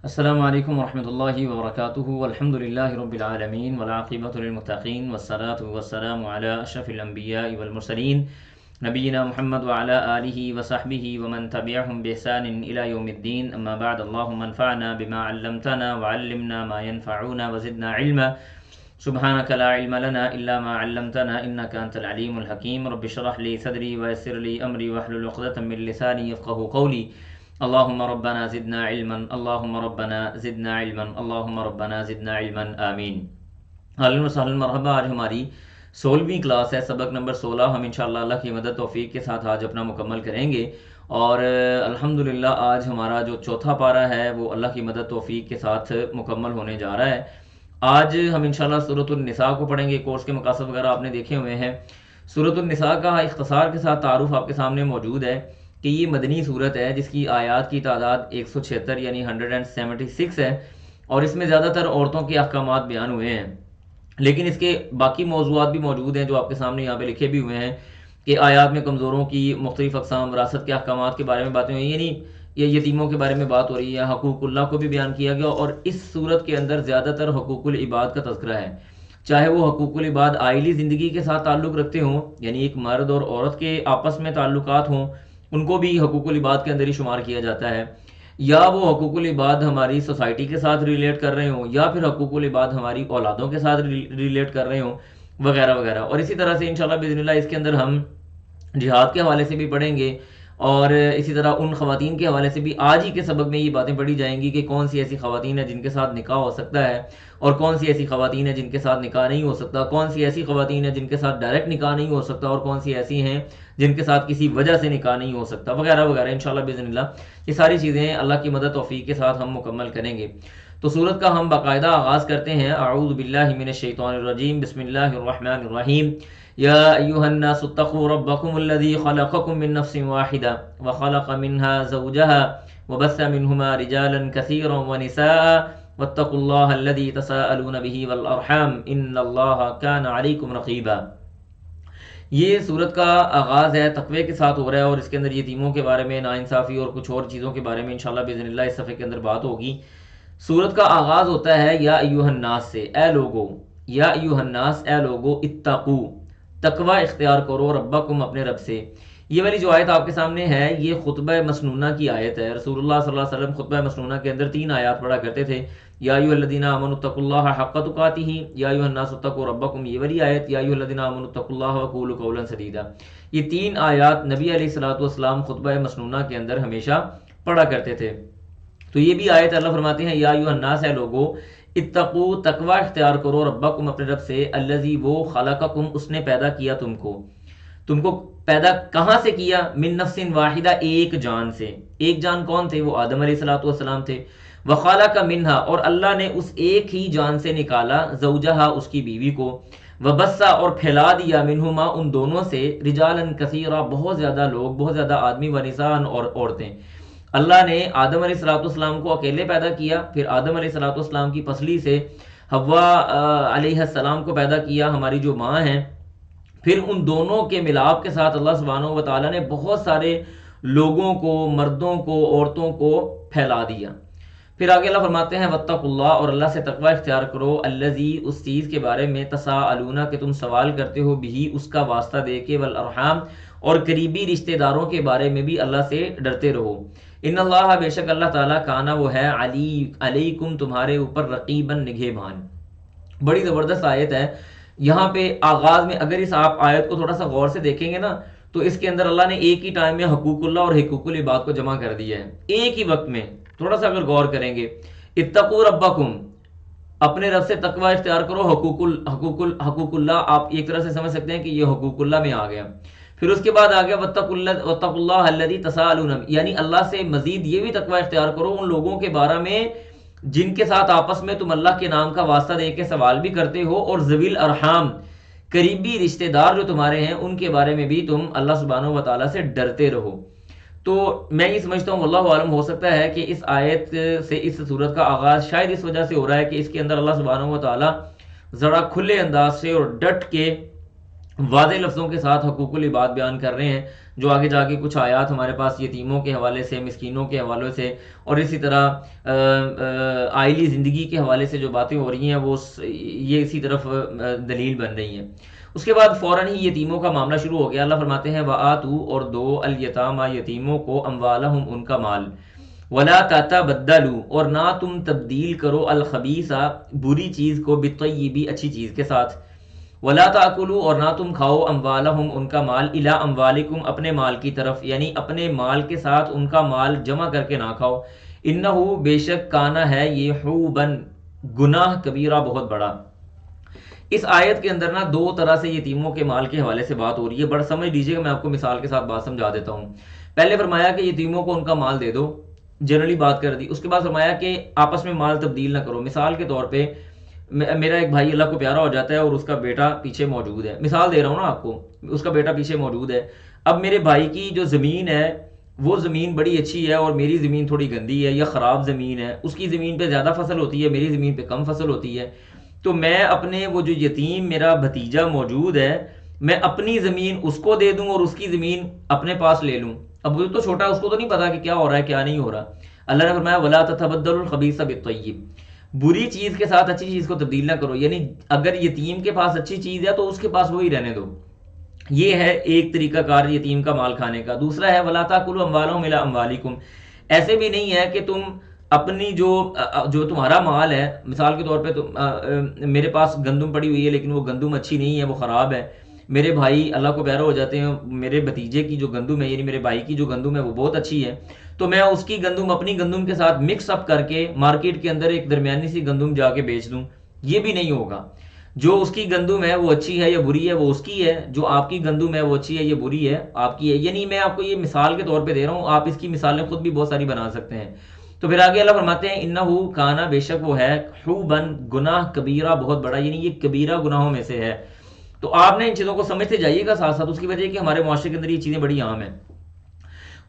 السلام علیکم ورحمۃ اللہ وبرکاتہ والحمد للہ رب العالمین والعاقبۃ للمتقین والصلاة والسلام علی اشرف الانبیاء والمرسلین نبینا محمد وعلی آلہ وصحبہ ومن تبعہم بإحسان الی یوم الدین اما بعد اللہم انفعنا بما علمتنا وعلمنا ما ينفعنا وزدنا علما سبحانک لا علم لنا الا ما علمتنا انک انت العلیم الحکیم رب اشرح لی صدری ویسر لی امری واحلل عقدۃ من لسانی یفقہوا قولی اللہم ربنا زدنا علما اللہم ربنا زدنا علما اللہم ربنا زدنا علما آمین۔ اہلا وسہلا مرحبا، آج ہماری 16ویں کلاس ہے، سبق نمبر 16 ہم انشاءاللہ اللہ کی مدد توفیق کے ساتھ آج اپنا مکمل کریں گے، اور الحمدللہ آج ہمارا جو چوتھا پارہ ہے وہ اللہ کی مدد توفیق کے ساتھ مکمل ہونے جا رہا ہے۔ آج ہم انشاءاللہ سورۃ النساء کو پڑھیں گے۔ کورس کے مقاصد وغیرہ آپ نے دیکھے ہوئے ہیں۔ سورۃ النساء کا اختصار کے ساتھ تعارف آپ کے سامنے موجود ہے کہ یہ مدنی صورت ہے جس کی آیات کی تعداد 176 یعنی 176 ہے، اور اس میں زیادہ تر عورتوں کے احکامات بیان ہوئے ہیں، لیکن اس کے باقی موضوعات بھی موجود ہیں جو آپ کے سامنے یہاں پہ لکھے بھی ہوئے ہیں کہ آیات میں کمزوروں کی مختلف اقسام، وراثت کے احکامات کے بارے میں باتیں ہوئی، یعنی یہ یتیموں کے بارے میں بات ہو رہی ہے، حقوق اللہ کو بھی بیان کیا گیا، اور اس صورت کے اندر زیادہ تر حقوق العباد کا تذکرہ ہے، چاہے وہ حقوق العباد آئلی زندگی کے ساتھ تعلق رکھتے ہوں، یعنی ایک مرد اور عورت کے آپس میں تعلقات ہوں، ان کو بھی حقوق العباد کے اندر ہی شمار کیا جاتا ہے، یا وہ حقوق العباد ہماری سوسائٹی کے ساتھ ریلیٹ کر رہے ہوں، یا پھر حقوق العباد ہماری اولادوں کے ساتھ ریلیٹ کر رہے ہوں، وغیرہ وغیرہ۔ اور اسی طرح سے انشاءاللہ باذن اللہ اس کے اندر ہم جہاد کے حوالے سے بھی پڑھیں گے، اور اسی طرح ان خواتین کے حوالے سے بھی آج ہی کے سبق میں یہ باتیں پڑھی جائیں گی کہ کون سی ایسی خواتین ہیں جن کے ساتھ نکاح ہو سکتا ہے، اور کون سی ایسی خواتین ہیں جن کے ساتھ نکاح نہیں ہو سکتا، کون سی ایسی خواتین ہیں جن کے ساتھ ڈائریکٹ نکاح نہیں ہو سکتا، اور کون سی ایسی ہیں جن کے ساتھ کسی وجہ سے نکاح نہیں ہو سکتا، وغیرہ وغیرہ۔ انشاءاللہ باذن اللہ یہ ساری چیزیں اللہ کی مدد توفیق کے ساتھ ہم مکمل کریں گے۔ تو سورت کا ہم باقاعدہ آغاز کرتے ہیں۔ اعوذ باللہ من الشیطان الرجیم، بسم اللہ الرحمن الرحیم۔ یا ایھا الناس اتقوا ربکم الذی خلقکم من نفس واحدہ وخلق منها زوجها وبث منهما رجالا كثيرا ونساء واتقوا الله الذي تساءلون به والارحام ان اللہ كان علیکم رقیبا۔ یہ سورت کا آغاز ہے، تقوی کے ساتھ ہو رہا ہے، اور اس کے اندر یتیموں کے بارے میں، ناانصافی اور کچھ اور چیزوں کے بارے میں انشاءاللہ باذن اللہ اس صفحے کے اندر بات ہوگی۔ سورت کا آغاز ہوتا ہے یا ایھا الناس سے، اے لوگو، یا ایھا الناس، اے لوگو، اتقو، تقوی اختیار کرو، ربکم، اپنے رب سے۔ یہ والی جو آیت آپ کے سامنے ہے یہ خطبہ مسنونہ کی آیت ہے۔ رسول اللہ صلی اللہ علیہ وسلم خطبہ مسنونہ کے اندر 3 آیات پڑھا کرتے تھے، یا ایھا الذین آمنوا اتقوا اللہ حق تقاتہ، یا ایھا الناس اتقوا ربکم، یہ والی آیت، یا ایھا الذین آمنوا اتقوا اللہ وقولوا قولا سدیدا۔ یہ 3 آیات نبی علیہ الصلوۃ والسلام خطبہ مسنونہ کے اندر ہمیشہ پڑھا کرتے تھے۔ تو یہ بھی آیت اللہ فرماتے ہیں یا ایھا الناس، اے لوگو، اتقو، تقوی اختیار کرو، ربکم، اپنے رب سے، الذی، وہ، خلقکم، اس نے پیدا کیا تم کو پیدا کہاں سے کیا؟ من نفس واحدہ، ایک جان سے۔ ایک جان کون تھے؟ وہ آدم علیہ الصلوۃ والسلام تھے۔ وخلق منہا، اور اللہ نے اس ایک ہی جان سے نکالا، زوجہا، اس کی بیوی کو، وبث، اور پھیلا دیا، منہما، ان دونوں سے، رجالا کثیرا، بہت زیادہ لوگ، بہت زیادہ آدمی، ونساء، اور عورتیں۔ اللہ نے آدم علیہ الصلوۃ والسلام کو اکیلے پیدا کیا، پھر آدم علیہ الصلوۃ والسلام کی پسلی سے حوا علیہ السلام کو پیدا کیا، ہماری جو ماں ہیں، پھر ان دونوں کے ملاپ کے ساتھ اللہ سبحانہ و تعالیٰ نے بہت سارے لوگوں کو، مردوں کو، عورتوں کو پھیلا دیا۔ پھر آگے اللہ فرماتے ہیں واتقوا اللہ، اور اللہ سے تقوی اختیار کرو، الذی، اس چیز کے بارے میں، تساءلون، کہ تم سوال کرتے ہو، بھی، اس کا واسطہ دے کے، والارحام، اور قریبی رشتہ داروں کے بارے میں بھی اللہ سے ڈرتے رہو۔ ان اللہ، بے شک اللہ تعالیٰ، کانا، وہ ہے، علیکم، تمہارے اوپر، رقیباً، نگہبان۔ بڑی زبردست آیت ہے۔ یہاں پہ آغاز میں اگر اس آپ آیت کو تھوڑا سا غور سے دیکھیں گے نا تو اس کے اندر اللہ نے ایک ہی ٹائم میں حقوق اللہ اور حقوق العباد کو جمع کر دیا ہے، ایک ہی وقت میں۔ تھوڑا سا اگر غور کریں گے، اتقوا ربکم، اپنے رب سے تقوی اختیار کرو، حقوق اللہ آپ ایک طرح سے سمجھ سکتے ہیں کہ یہ حقوق اللہ میں آ گیا۔ پھر اس کے بعد آ گیا واتقوا اللہ الذی تساءلون، یعنی اللہ سے مزید یہ بھی تقوی اختیار کرو ان لوگوں کے بارے میں جن کے ساتھ آپس میں تم اللہ کے نام کا واسطہ دے کے سوال بھی کرتے ہو، اور ذوی الارحام، قریبی رشتہ دار جو تمہارے ہیں ان کے بارے میں بھی تم اللہ سبحانہ و تعالیٰ سے ڈرتے رہو۔ تو میں یہ سمجھتا ہوں واللہ عالم، ہو سکتا ہے کہ اس آیت سے اس صورت کا آغاز شاید اس وجہ سے ہو رہا ہے کہ اس کے اندر اللہ سبحانہ و تعالیٰ ذرا کھلے انداز سے اور ڈٹ کے واضح لفظوں کے ساتھ حقوق العباد بیان کر رہے ہیں، جو آگے جا کے کچھ آیات ہمارے پاس یتیموں کے حوالے سے، مسکینوں کے حوالے سے، اور اسی طرح آئلی زندگی کے حوالے سے جو باتیں ہو رہی ہیں وہ یہ اسی طرف دلیل بن رہی ہیں۔ اس کے بعد فوراً ہی یتیموں کا معاملہ شروع ہو گیا۔ اللہ فرماتے ہیں وَآتُوا، اور دو، الیتامیٰ یتیموں کو، اموالہم ان کا مال، ولا تتبدلوا اور نہ تم تبدیل کرو، الخبیثہ بری چیز کو، بالطیب اچھی چیز کے ساتھ، ولا تاکلوا اور نہ تم کھاؤ، اموالہم ان کا مال، الی اموالکم اپنے مال کی طرف، یعنی اپنے مال کے ساتھ ان کا مال جمع کر کے نہ کھاؤ، انہو بے شک کانا ہے یہ، حوبن گناہ، کبیرہ بہت بڑا۔ اس آیت کے اندر نا دو طرح سے یتیموں کے مال کے حوالے سے بات ہو رہی ہے، بڑا سمجھ لیجیے گا، میں آپ کو مثال کے ساتھ بات سمجھا دیتا ہوں۔ پہلے فرمایا کہ یتیموں کو ان کا مال دے دو، جنرلی بات کر دی۔ اس کے بعد فرمایا کہ آپس میں مال تبدیل نہ کرو۔ مثال کے طور پہ میرا ایک بھائی اللہ کو پیارا ہو جاتا ہے اور اس کا بیٹا پیچھے موجود ہے، مثال دے رہا ہوں نا آپ کو، اس کا بیٹا پیچھے موجود ہے۔ اب میرے بھائی کی جو زمین ہے وہ زمین بڑی اچھی ہے اور میری زمین تھوڑی گندی ہے یا خراب زمین ہے، اس کی زمین پہ زیادہ فصل ہوتی ہے، میری زمین پہ کم فصل ہوتی ہے، تو میں اپنے وہ جو یتیم میرا بھتیجا موجود ہے، میں اپنی زمین اس کو دے دوں اور اس کی زمین اپنے پاس لے لوں۔ اب وہ تو چھوٹا ہے، اس کو تو نہیں پتا کہ کیا ہو رہا ہے کیا نہیں ہو رہا۔ اللہ نے فرمایا ولا تتبدلوا الخبیث بالطیب، بری چیز کے ساتھ اچھی چیز کو تبدیل نہ کرو، یعنی اگر یتیم کے پاس اچھی چیز ہے تو اس کے پاس وہی رہنے دو۔ یہ ہے ایک طریقہ کار یتیم کا مال کھانے کا۔ دوسرا ہے ولا تاکلوا اموالہم الی اموالکم، ایسے بھی نہیں ہے کہ تم اپنی جو تمہارا مال ہے، مثال کے طور پہ میرے پاس گندم پڑی ہوئی ہے لیکن وہ گندم اچھی نہیں ہے، وہ خراب ہے، میرے بھائی اللہ کو پیارا ہو جاتے ہیں، میرے بھتیجے کی جو گندم ہے یعنی میرے بھائی کی جو گندم ہے وہ بہت اچھی ہے، تو میں اس کی گندم اپنی گندم کے ساتھ مکس اپ کر کے مارکیٹ کے اندر ایک درمیانی سی گندم جا کے بیچ دوں، یہ بھی نہیں ہوگا۔ جو اس کی گندم ہے وہ اچھی ہے یا بری ہے وہ اس کی ہے، جو آپ کی گندم ہے وہ اچھی ہے یا بری ہے آپ کی ہے، یعنی میں آپ کو یہ مثال کے طور پہ دے رہا ہوں، آپ اس کی مثالیں خود بھی بہت ساری بنا سکتے ہیں۔ تو پھر آگے اللہ فرماتے ہیں انہو کانا بے شک وہ ہے، حوبن گناہ، کبیرہ بہت بڑا، یعنی یہ کبیرہ گناہوں میں سے ہے۔ تو آپ نے ان چیزوں کو سمجھتے جائیے گا ساتھ ساتھ، اس کی وجہ کہ ہمارے معاشرے کے اندر یہ چیزیں بڑی عام ہیں۔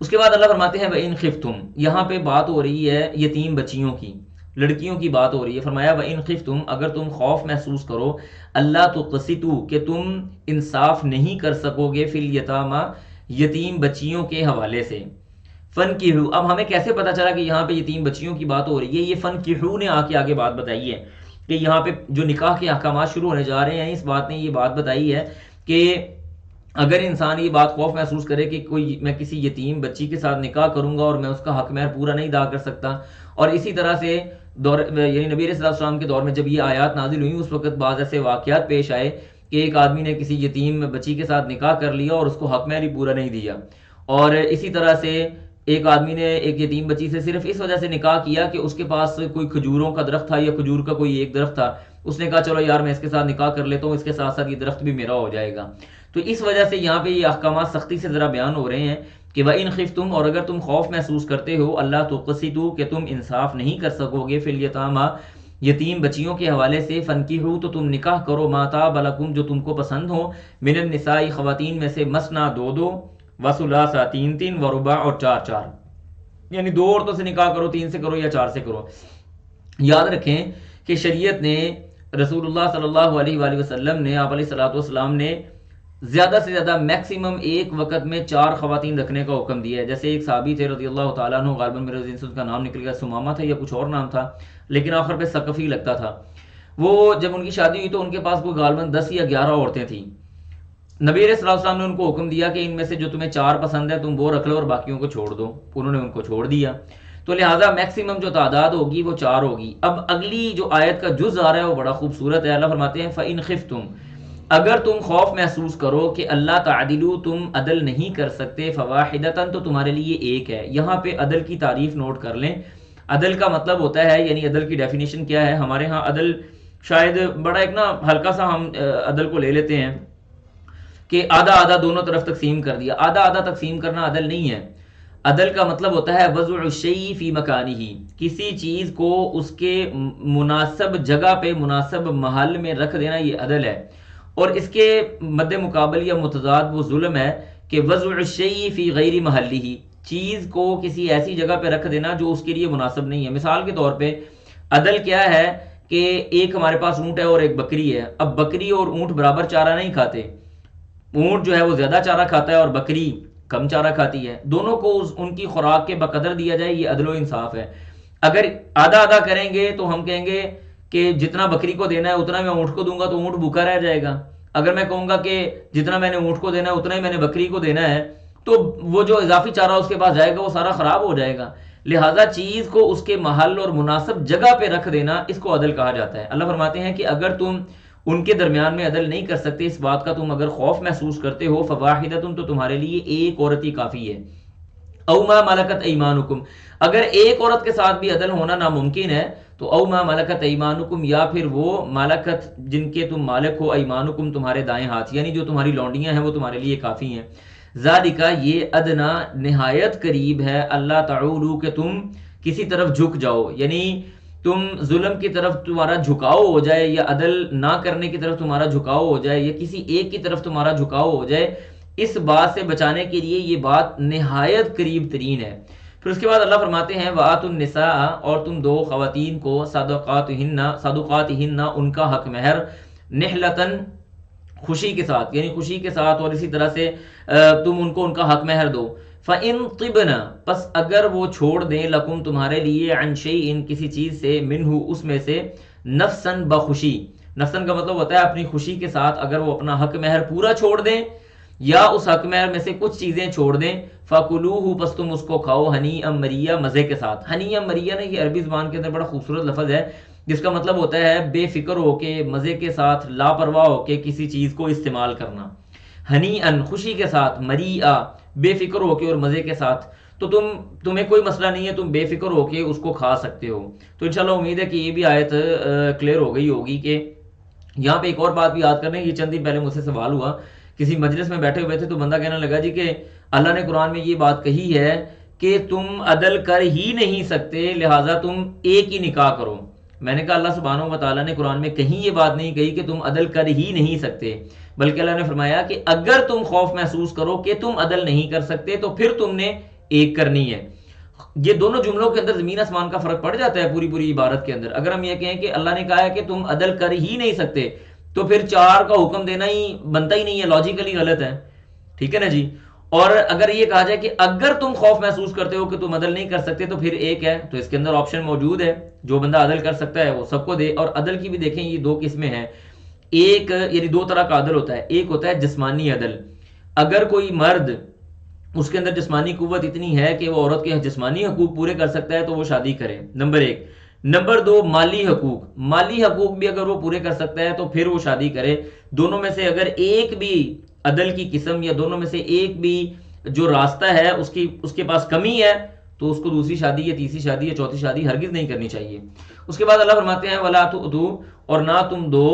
اس کے بعد اللہ فرماتے ہیں وَإِن خِفْتُمْ، یہاں پہ بات ہو رہی ہے یتیم بچیوں کی، لڑکیوں کی بات ہو رہی ہے۔ فرمایا وَإِن خِفْتُمْ، اگر تم خوف محسوس کرو، اللہ تقسطوا کہ تم انصاف نہیں کر سکو گے، فی الیتامیٰ یتیم بچیوں کے حوالے سے، فَانْكِحُوا، اب ہمیں کیسے پتا چلا کہ یہاں پہ یتیم بچیوں کی بات ہو رہی ہے؟ یہ فَانْكِحُوا نے آگے بات بتائی ہے کہ یہاں پہ جو نکاح کے احکامات شروع ہونے جا رہے ہیں، اس بات نے یہ بات بتائی ہے کہ اگر انسان یہ بات خوف محسوس کرے کہ میں کسی یتیم بچی کے ساتھ نکاح کروں گا اور میں اس کا حق مہر پورا نہیں ادا کر سکتا، اور اسی طرح سے یعنی نبی علیہ السلام کے دور میں جب یہ آیات نازل ہوئیں اس وقت بعض ایسے واقعات پیش آئے کہ ایک آدمی نے کسی یتیم بچی کے ساتھ نکاح کر لیا اور اس کو حق مہر ہی پورا نہیں دیا، اور اسی طرح سے ایک آدمی نے ایک یتیم بچی سے صرف اس وجہ سے نکاح کیا کہ اس کے پاس کوئی کھجوروں کا درخت تھا یا کھجور کا کوئی ایک درخت تھا، اس نے کہا چلو یار میں اس کے ساتھ نکاح کر لیتا ہوں، اس کے ساتھ ساتھ یہ درخت بھی میرا ہو جائے گا۔ تو اس وجہ سے یہاں پہ یہ احکامات سختی سے ذرا بیان ہو رہے ہیں کہ وَإِن خِفْتُمْ، اور اگر تم خوف محسوس کرتے ہو، اللہ تقسطوا کہ تم انصاف نہیں کر سکو گے، فی الیتامیٰ یتیم بچیوں کے حوالے سے، فَانْكِحُوا تو تم نکاح کرو، مَا طَابَ لَكُمْ جو تم کو پسند ہو، مِنَ النِّسَاءِ خواتین میں سے، مَثْنَىٰ دو دو، وَثُلَاثَ تین تین، وَرُبَاعَ اور چار چار، یعنی دو عورتوں سے نکاح کرو، تین سے کرو یا چار سے کرو۔ یاد رکھیں کہ شریعت نے، رسول اللہ صلی اللہ علیہ وآلہ وسلم نے، آپ علیہ الصلوۃ والسلام نے زیادہ سے زیادہ میکسیمم ایک وقت میں 4 خواتین رکھنے کا حکم دیا ہے۔ جیسے ایک صحابی تھے رضی اللہ تعالیٰ عنہ، غالباً میرے ذہن سے اس کا نام نکل گیا، سمامہ تھا یا کچھ اور نام تھا، لیکن آخر پہ ثقفی لگتا تھا۔ وہ جب ان کی شادی ہوئی تو ان کے پاس کوئی غالباً 10 یا 11 عورتیں تھیں۔ نبی علیہ السلام نے ان کو حکم دیا کہ ان میں سے جو تمہیں 4 پسند ہے تم وہ رکھ لو اور باقیوں کو چھوڑ دو، انہوں نے ان کو چھوڑ دیا، تو لہٰذا میکسیمم جو تعداد ہوگی وہ 4 ہوگی۔ اب اگلی جو آیت کا جز آ رہا ہے وہ بڑا خوبصورت ہے، اللہ فرماتے ہیں فَإِنْ خِفْتُمْ، اگر تم خوف محسوس کرو کہ اللہ تعدلوا تم عدل نہیں کر سکتے، فواحدۃ تو تمہارے لیے ایک ہے۔ یہاں پہ عدل کی تعریف نوٹ کر لیں، عدل کا مطلب ہوتا ہے، یعنی عدل کی ڈیفینیشن کیا ہے؟ ہمارے ہاں عدل شاید بڑا ایک نا ہلکا سا ہم عدل کو لے لیتے ہیں کہ آدھا آدھا دونوں طرف تقسیم کر دیا، آدھا آدھا تقسیم کرنا عدل نہیں ہے۔ عدل کا مطلب ہوتا ہے وضع الشیء فی مکانہ، کسی چیز کو اس کے مناسب جگہ پہ، مناسب محل میں رکھ دینا، یہ عدل ہے۔ اور اس کے مد مقابل یا متضاد وہ ظلم ہے کہ وضع الشیء فی غیر محلہ، چیز کو کسی ایسی جگہ پہ رکھ دینا جو اس کے لیے مناسب نہیں ہے۔ مثال کے طور پہ عدل کیا ہے کہ ایک ہمارے پاس اونٹ ہے اور ایک بکری ہے، اب بکری اور اونٹ برابر چارہ نہیں کھاتے، اونٹ جو ہے وہ زیادہ چارہ کھاتا ہے اور بکری کم چارہ کھاتی ہے، دونوں کو ان کی خوراک کے بقدر دیا جائے، یہ عدل و انصاف ہے۔ اگر آدھا آدھا کریں گے تو ہم کہیں گے کہ جتنا بکری کو دینا ہے اتنا میں اونٹ کو دوں گا تو اونٹ بھوکا رہ جائے گا۔ اگر میں کہوں گا کہ جتنا میں نے اونٹ کو دینا ہے اتنا ہی میں نے بکری کو دینا ہے، تو وہ جو اضافی چارہ اس کے پاس جائے گا وہ سارا خراب ہو جائے گا۔ لہٰذا چیز کو اس کے محل اور مناسب جگہ پہ رکھ دینا، اس کو عدل کہا جاتا ہے۔ اللہ فرماتے ہیں کہ اگر تم ان کے درمیان میں عدل نہیں کر سکتے، اس بات کا تم اگر خوف محسوس کرتے ہو، فواحدۃ، تو تمہارے لیے ایک عورت ہی کافی ہے۔ او ما ملکت ایمانکم، اگر ایک عورت کے ساتھ بھی عدل ہونا ناممکن ہے تو او ما ملکت ایمانکم، یا پھر وہ ملکت جن کے تم مالک ہو، ایمانکم تمہارے دائیں ہاتھ، یعنی جو تمہاری لونڈیاں ہیں وہ تمہارے لیے کافی ہیں۔ ذالک، یہ ادنا نہایت قریب ہے، اللہ تعولو، کہ تم کسی طرف جھک جاؤ، یعنی تم ظلم کی طرف تمہارا جھکاؤ ہو جائے، یا عدل نہ کرنے کی طرف تمہارا جھکاؤ ہو جائے، یا کسی ایک کی طرف تمہارا جھکاؤ ہو جائے، اس بات سے بچانے کے لیے یہ بات نہایت قریب ترین ہے۔ پھر اس کے بعد اللہ فرماتے ہیں وَآتُوا النِّسَاءَ، اور تم دو خواتین کو صدقاتہن، ان کا حق مہر، نحلتاً، خوشی کے ساتھ، یعنی خوشی کے ساتھ، اور اسی طرح سے تم ان کو ان کا حق مہر دو۔ فَإِن طِبْنَ، پس اگر وہ چھوڑ دیں، لکم تمہارے لیے، عن شیء، کسی چیز سے، منہ اس میں سے، نفساً بخوشی، نفساً کا مطلب ہوتا ہے اپنی خوشی کے ساتھ، اگر وہ اپنا حق مہر پورا چھوڑ دیں یا اس حق مہر میں سے کچھ چیزیں چھوڑ دیں، فَكُلُوهُ، پس تم اس کو کھاؤ، ہنیئا مریئا، مزے کے ساتھ۔ ہنیئا مریئا نا، یہ عربی زبان کے اندر بڑا خوبصورت لفظ ہے، جس کا مطلب ہوتا ہے بے فکر ہو کے، مزے کے ساتھ، لاپرواہ ہو کے کسی چیز کو استعمال کرنا۔ ہنیئن، خوشی کے ساتھ، مریئا، بے فکر ہو کے اور مزے کے ساتھ، تو تمہیں کوئی مسئلہ نہیں ہے، تم بے فکر ہو کے اس کو کھا سکتے ہو۔ تو انشاءاللہ امید ہے کہ یہ بھی آیت کلیئر ہو گئی ہوگی۔ کہ یہاں پہ ایک اور بات بھی یاد کرنے، یہ چند دن پہلے مجھ سے سوال ہوا، کسی مجلس میں بیٹھے ہوئے تھے تو بندہ کہنے لگا جی کہ اللہ نے قرآن میں یہ بات کہی ہے کہ تم عدل کر ہی نہیں سکتے، لہٰذا تم ایک ہی نکاح کرو۔ میں نے کہا اللہ سبحانہ و تعالیٰ نے قرآن میں کہیں یہ بات نہیں کہی کہ تم عدل کر ہی نہیں سکتے، بلکہ اللہ نے فرمایا کہ اگر تم خوف محسوس کرو کہ تم عدل نہیں کر سکتے تو پھر تم نے ایک کرنی ہے۔ یہ دونوں جملوں کے اندر زمین آسمان کا فرق پڑ جاتا ہے پوری عبارت کے اندر۔ اگر ہم یہ کہیں کہ اللہ نے کہا ہے کہ تم عدل کر ہی نہیں سکتے، تو پھر 4 کا حکم دینا ہی بنتا ہی نہیں ہے، لاجیکلی غلط ہے، ٹھیک ہے نا جی۔ اور اگر یہ کہا جائے کہ اگر تم خوف محسوس کرتے ہو کہ تم عدل نہیں کر سکتے تو پھر ایک ہے، تو اس کے اندر آپشن موجود ہے، جو بندہ عدل کر سکتا ہے وہ سب کو دے۔ اور عدل کی بھی دیکھیں یہ 2 قسمیں ہیں، ایک یعنی 2 طرح کا عدل ہوتا ہے۔ ایک ہوتا ہے جسمانی عدل، اگر کوئی مرد اس کے اندر جسمانی قوت اتنی ہے کہ وہ عورت کے جسمانی حقوق پورے کر سکتا ہے تو وہ شادی کرے، نمبر 1۔ نمبر 2، مالی حقوق، مالی حقوق بھی اگر وہ پورے کر سکتا ہے تو پھر وہ شادی کرے۔ دونوں میں سے اگر ایک بھی عدل کی قسم یا دونوں میں سے ایک بھی جو راستہ ہے اس کے پاس کمی ہے تو اس کو دوسری شادی یا تیسری شادی یا چوتھی شادی ہرگز نہیں کرنی چاہیے۔ اس کے بعد اللہ فرماتے ہیں وَلَا تُؤْتُوا، اور نہ تم دو،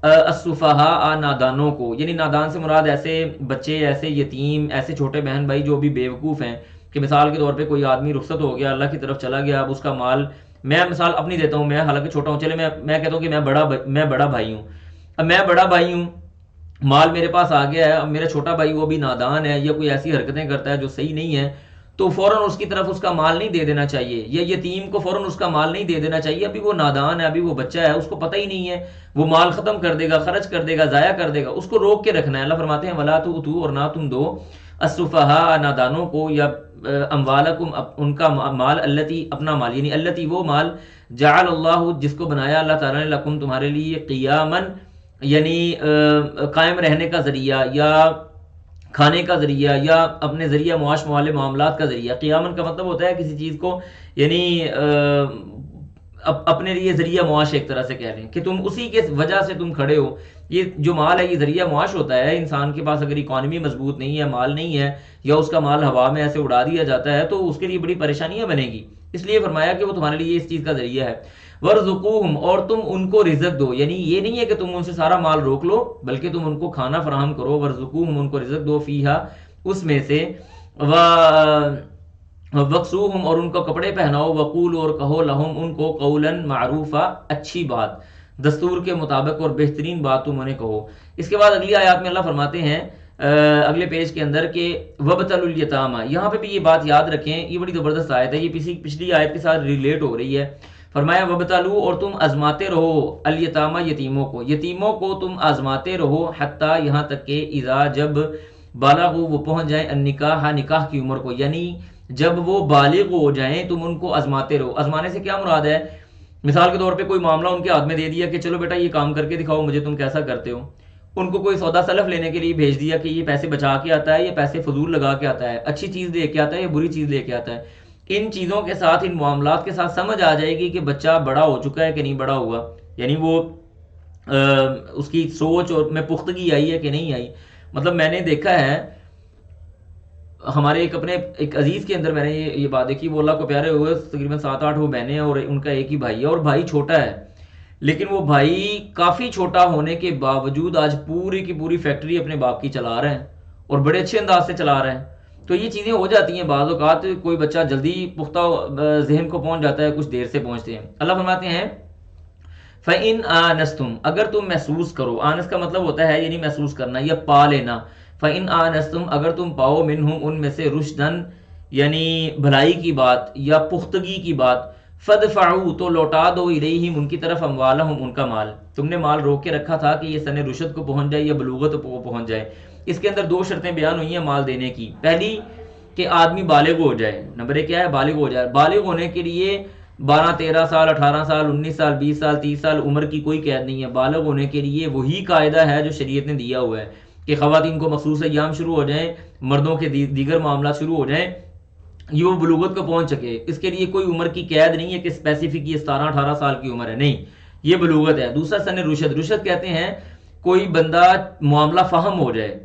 السفہاء، نادانوں کو، یعنی نادان سے مراد ایسے بچے، ایسے یتیم، ایسے چھوٹے بہن بھائی جو بھی بیوقوف ہیں، کہ مثال کے طور پہ کوئی آدمی رخصت ہو گیا، اللہ کی طرف چلا گیا، اب اس کا مال، میں مثال اپنی دیتا ہوں، میں حالانکہ چھوٹا ہوں، چلے میں کہتا ہوں کہ میں بڑا بھائی ہوں، اب میں بڑا بھائی ہوں، مال میرے پاس آ گیا ہے، اب میرا چھوٹا بھائی وہ بھی نادان ہے یا کوئی ایسی حرکتیں کرتا ہے جو صحیح نہیں ہے، تو فوراً اس کی طرف اس کا مال نہیں دے دینا چاہیے، یا یتیم کو فوراً اس کا مال نہیں دے دینا چاہیے، ابھی وہ نادان ہے، ابھی وہ بچہ ہے، اس کو پتہ ہی نہیں ہے، وہ مال ختم کر دے گا، خرچ کر دے گا، ضائع کر دے گا، اس کو روک کے رکھنا ہے۔ اللہ فرماتے ہیں وَلَا تُؤْتُوا، اور نہ تم دو، السفہاء، نادانوں کو، یا اموالکم، ان کا مال، التی، اپنا مال، یعنی التی، وہ مال، جعل اللہ، جس کو بنایا اللہ تعالیٰ نے، لکم، تمہارے لیے، قیاماً، یعنی قائم رہنے کا ذریعہ، یا کھانے کا ذریعہ، یا اپنے ذریعہ معاش والے معاملات کا ذریعہ۔ قیاماً کا مطلب ہوتا ہے کسی چیز کو، یعنی اپنے لیے ذریعہ معاش، ایک طرح سے کہہ لیں کہ تم اسی کے وجہ سے تم کھڑے ہو۔ یہ جو مال ہے یہ ذریعہ معاش ہوتا ہے، انسان کے پاس اگر اکانومی مضبوط نہیں ہے، مال نہیں ہے، یا اس کا مال ہوا میں ایسے اڑا دیا جاتا ہے تو اس کے لیے بڑی پریشانیاں بنے گی، اس لیے فرمایا کہ وہ تمہارے لیے اس چیز کا ذریعہ ہے۔ وَارْزُقُوهُمْ، اور تم ان کو رزق دو، یعنی یہ نہیں ہے کہ تم ان سے سارا مال روک لو، بلکہ تم ان کو کھانا فراہم کرو۔ وَارْزُقُوهُمْ، ان کو رزق دو، فیہا، اس میں سے، وَاکْسُوهُمْ، اور ان کو کپڑے پہناؤ، وَقُولُوا، اور کہو، لَهُمْ، ان کو، قَوْلًا مَعْرُوفًا، اچھی بات، دستور کے مطابق اور بہترین بات تم انہیں کہو۔ اس کے بعد اگلی آیات میں اللہ فرماتے ہیں اگلے پیج کے اندر کہ وَابْتَلُوا الْیَتَامَى، یہاں پہ بھی یہ بات یاد رکھیں، یہ بڑی زبردست آیت ہے، یہ پچھلی آیت کے ساتھ ریلیٹ ہو رہی ہے۔ فرمایا وبتلو، اور تم آزماتے رہو الیتامہ یتیموں کو تم آزماتے رہو، حتیٰ یہاں تک کہ اذا جب بالغوا وہ پہنچ جائیں النکاح نکاح کی عمر کو، یعنی جب وہ بالغ ہو جائیں تم ان کو آزماتے رہو۔ آزمانے سے کیا مراد ہے؟ مثال کے طور پہ کوئی معاملہ ان کے ہاتھ میں دے دیا کہ چلو بیٹا یہ کام کر کے دکھاؤ مجھے تم کیسا کرتے ہو، ان کو کوئی سودا سلف لینے کے لیے بھیج دیا کہ یہ پیسے بچا کے آتا ہے، یہ پیسے فضول لگا کے آتا ہے، اچھی چیز لے کے آتا ہے یا بری چیز لے کے آتا ہے، ان چیزوں کے ساتھ ان معاملات کے ساتھ سمجھ آ جائے گی کہ بچہ بڑا ہو چکا ہے کہ نہیں بڑا ہوا، یعنی وہ اس کی سوچ اور میں پختگی آئی ہے کہ نہیں آئی۔ مطلب میں نے دیکھا ہے ہمارے ایک عزیز کے اندر میں نے یہ بات دیکھی، وہ اللہ کو پیارے ہوئے تقریباً 7-8 وہ بہنیں ہیں اور ان کا ایک ہی بھائی ہے، اور بھائی چھوٹا ہے، لیکن وہ بھائی کافی چھوٹا ہونے کے باوجود آج پوری کی پوری فیکٹری اپنے باپ کی چلا رہے ہیں اور بڑے اچھے انداز سے چلا رہے ہیں۔ تو یہ چیزیں ہو جاتی ہیں بعض اوقات، کوئی بچہ جلدی پختہ ذہن کو پہنچ جاتا ہے، کچھ دیر سے پہنچتے ہیں۔ اللہ فرماتے ہیں فَإِنْ آنَسْتُمْ، اگر تم محسوس کرو، آنس کا مطلب ہوتا ہے یعنی محسوس کرنا یا پا لینا، فَإِنْ آنَسْتُمْ اگر تم پاؤ منہم ان میں سے رشدن یعنی بھلائی کی بات یا پختگی کی بات، فَدْفَعُوا تو لوٹا دو الیہم ان کی طرف اموالہم ان کا مال، تم نے مال روک کے رکھا تھا کہ یہ سن رشد کو پہنچ جائے یا بلوغت کو پہنچ جائے۔ اس کے اندر 2 شرطیں بیان ہوئی ہیں مال دینے کی، پہلی کہ آدمی بالغ ہو جائے، نمبر 1 کیا ہے؟ بالغ ہو جائے۔ بالغ ہونے کے لیے 12-13 سال 18 سال 19 سال 20 سال 30 سال عمر کی کوئی قید نہیں ہے، بالغ ہونے کے لیے وہی قاعدہ ہے جو شریعت نے دیا ہوا ہے کہ خواتین کو مخصوص ایام شروع ہو جائیں، مردوں کے دیگر معاملات شروع ہو جائیں، یہ وہ بلوغت کو پہنچ سکے۔ اس کے لیے کوئی عمر کی قید نہیں ہے کہ اسپیسیفک یہ 17-18 سال کی عمر ہے، نہیں، یہ بلوغت ہے۔ دوسرا سن رشد، رشد کہتے ہیں کوئی بندہ معاملہ فہم ہو جائے،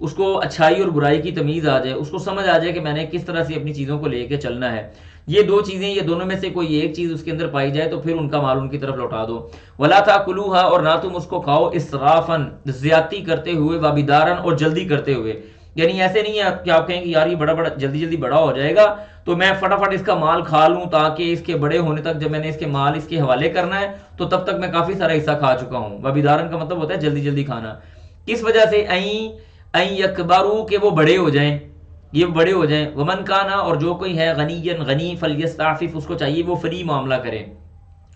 اس کو اچھائی اور برائی کی تمیز آ جائے، اس کو سمجھ آ جائے کہ میں نے کس طرح سے اپنی چیزوں کو لے کے چلنا ہے۔ یہ 2 چیزیں، یہ دونوں میں سے کوئی ایک چیز اس کے اندر پائی جائے تو پھر ان کا مال ان کی طرف لوٹا دو۔ وَلَا تَأْكُلُوهَا اور نہ تم اس کو کھاؤ اسرافاً زیادتی کرتے ہوئے، وَبِدَارًا اور جلدی کرتے ہوئے، یعنی ایسے نہیں ہے کہ آپ کہیں کہ یار یہ بڑا جلدی بڑا ہو جائے گا تو میں فٹافٹ اس کا مال کھا لوں تاکہ اس کے بڑے ہونے تک جب میں نے اس کے مال اس کے حوالے کرنا ہے تو تب تک میں کافی سارا حصہ کھا چکا ہوں۔ وَبِدَارًا کا مطلب ہوتا ہے جلدی کھانا، کس وجہ سے؟ این یکبروا کہ وہ بڑے ہو جائیں، یہ بڑے ہو جائیں۔ ومن کانا اور جو کوئی ہے غنی غنی فلیستعفف اس کو چاہیے وہ فری معاملہ کرے۔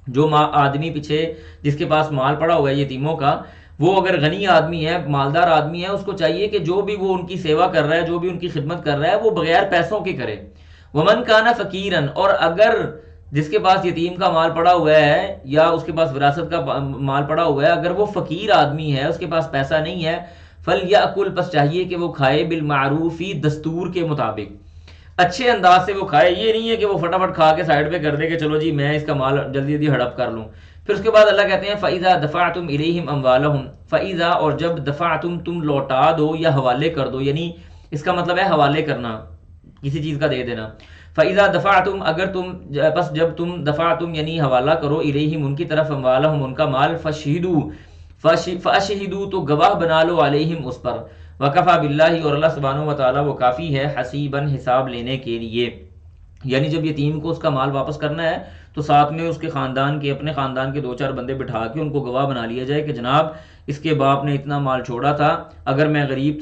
جو آدمی پیچھے جس کے پاس مال پڑا ہوا ہے یتیموں کا، وہ اگر غنی آدمی ہے مالدار آدمی ہے، اس کو چاہیے کہ جو بھی وہ ان کی سیوا کر رہا ہے، جو بھی ان کی خدمت کر رہا ہے، وہ بغیر پیسوں کے کرے۔ ومن کانا فقیرن اور اگر جس کے پاس یتیم کا مال پڑا ہوا ہے یا اس کے پاس وراثت کا مال پڑا ہوا ہے، اگر وہ فقیر آدمی ہے، اس کے پاس پیسہ نہیں ہے، فَلْيَأْكُلْ پس چاہیے کہ وہ کھائے بالمعروفی دستور کے مطابق، اچھے انداز سے وہ کھائے، یہ نہیں ہے کہ وہ فٹافٹ کھا کے سائڈ پہ کر دے کہ چلو جی میں اس کا مال جلدی ہڑپ کر لوں۔ پھر اس کے بعد اللہ کہتے ہیں فَإِذَا دَفَعْتُمْ إِلَيْهِمْ أَمْوَالَهُمْ فَإِذَا اور جب دفعتم تم لوٹا دو یا حوالے کر دو، یعنی اس کا مطلب ہے حوالے کرنا، کسی چیز کا دے دینا۔ فَإِذَا دَفَعْتُمْ اگر تم پس جب تم دفعتم یعنی حوالہ کرو إِلَيْهِمْ ان کی طرف أَمْوَالَهُمْ ان کا مال، فَأَشْهِدُوا تو گواہ بنا لو علیہم اس پر، وَكَفَى بِاللَّهِ اور اللہ سبحانہ وتعالی وہ کافی ہے، حسیباً حساب لینے کے لیے۔ یعنی جب یتیم کو اس کا مال واپس کرنا ہے تو ساتھ میں اس کے خاندان کے اپنے خاندان کے 2-4 بندے بٹھا کے ان کو گواہ بنا لیا جائے کہ جناب اس کے باپ نے اتنا مال چھوڑا تھا، اگر میں غریب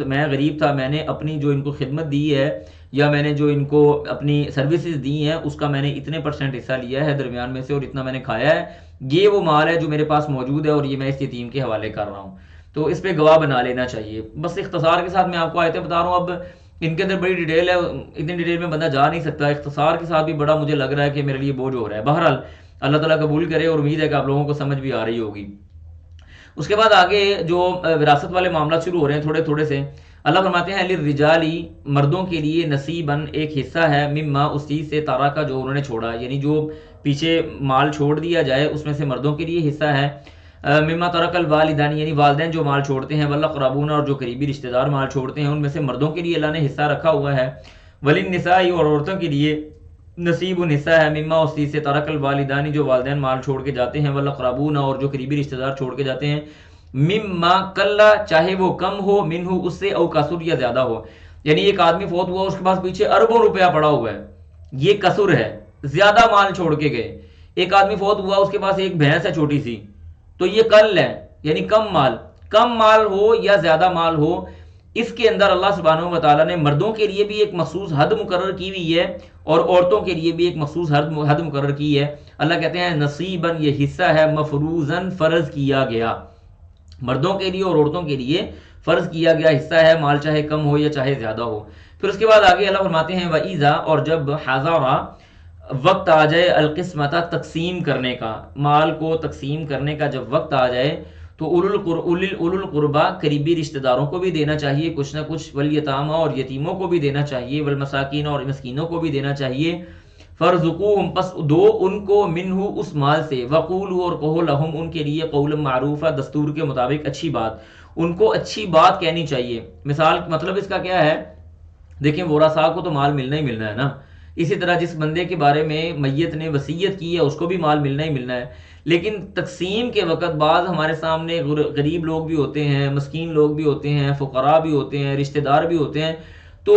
تھا، میں نے اپنی جو ان کو خدمت دی ہے یا میں نے جو ان کو اپنی سروسز دی ہیں اس کا میں نے اتنے % حصہ لیا ہے درمیان میں سے اور اتنا میں نے کھایا ہے، یہ وہ مال ہے جو میرے پاس موجود ہے اور یہ میں اس یتیم کے حوالے کر رہا ہوں، تو اس پہ گواہ بنا لینا چاہیے۔ بس اختصار کے ساتھ میں آپ کو آیتیں بتا رہا ہوں، اب ان کے اندر بڑی ڈیٹیل ہے، اتنی ڈیٹیل میں بندہ جا نہیں سکتا، اختصار کے ساتھ بھی بڑا مجھے لگ رہا ہے کہ میرے لیے بوجھ ہو رہا ہے۔ بہرحال اللہ تعالیٰ قبول کرے اور امید ہے کہ آپ لوگوں کو سمجھ بھی آ رہی ہوگی۔ اس کے بعد آگے جو وراثت والے معاملات شروع ہو رہے ہیں تھوڑے سے، اللہ فرماتے ہیں للرجالی مردوں کے لیے نصیباً ایک حصہ ہے، مما اس چیز سے تارکا جو انہوں نے چھوڑا، یعنی جو پیچھے مال چھوڑ دیا جائے اس میں سے مردوں کے لیے حصہ ہے، مما ترک الوالدان یعنی والدین جو مال چھوڑتے ہیں، والاقربون اور جو قریبی رشتہ دار مال چھوڑتے ہیں، ان میں سے مردوں کے لیے اللہ نے حصہ رکھا ہوا ہے، وللنساء اور عورتوں کے لیے نصیب حصہ ہے، مما اس چیز سے ترک الوالدان جو والدین مال چھوڑ کے جاتے ہیں، والاقربون اور جو قریبی رشتہ دار چھوڑ کے جاتے ہیں، مما کلا چاہے وہ کم ہو، منہ اس سے، او کسر یا زیادہ ہو، یعنی ایک آدمی فوت ہوا اس کے پاس پیچھے اربوں روپیہ پڑا ہوا ہے، یہ کسر ہے، زیادہ مال چھوڑ کے گئے۔ ایک آدمی فوت ہوا اس کے پاس ایک بھینس ہے چھوٹی سی، تو یہ کل ہے یعنی کم مال ہو یا زیادہ مال ہو، اس کے اندر اللہ سبحانہ و تعالیٰ نے مردوں کے لیے بھی ایک مخصوص حد مقرر کی ہوئی ہے اور عورتوں کے لیے بھی ایک مخصوص حد مقرر کی ہے. اللہ کہتے ہیں نصیباً، یہ حصہ ہے، مفروضاً، فرض کیا گیا. مردوں کے لیے اور عورتوں کے لیے فرض کیا گیا حصہ ہے، مال چاہے کم ہو یا چاہے زیادہ ہو. پھر اس کے بعد آگے اللہ فرماتے ہیں وَإِذَا، اور جب حضر وقت آ جائے القسمت تقسیم کرنے کا، مال کو تقسیم کرنے کا جب وقت آ جائے تو اولو القربا قریبی رشتہ داروں کو بھی دینا چاہیے کچھ نہ کچھ، والیتامى اور یتیموں کو بھی دینا چاہیے، والمساکین اور مسکینوں کو بھی دینا چاہیے. فرزقوہم، پس دو ان کو، منہ اس مال سے، وقولوا اور کہو، لہم ان کے لیے، قولا معروفا دستور کے مطابق اچھی بات، ان کو اچھی بات کہنی چاہیے. مثال مطلب اس کا کیا ہے، دیکھیں ورثاء کو تو مال ملنا ہی ملنا ہے نا، اسی طرح جس بندے کے بارے میں میت نے وصیت کی ہے اس کو بھی مال ملنا ہی ملنا ہے. لیکن تقسیم کے وقت بعض ہمارے سامنے غریب لوگ بھی ہوتے ہیں، مسکین لوگ بھی ہوتے ہیں، فقراء بھی ہوتے ہیں، رشتہ دار بھی ہوتے ہیں، تو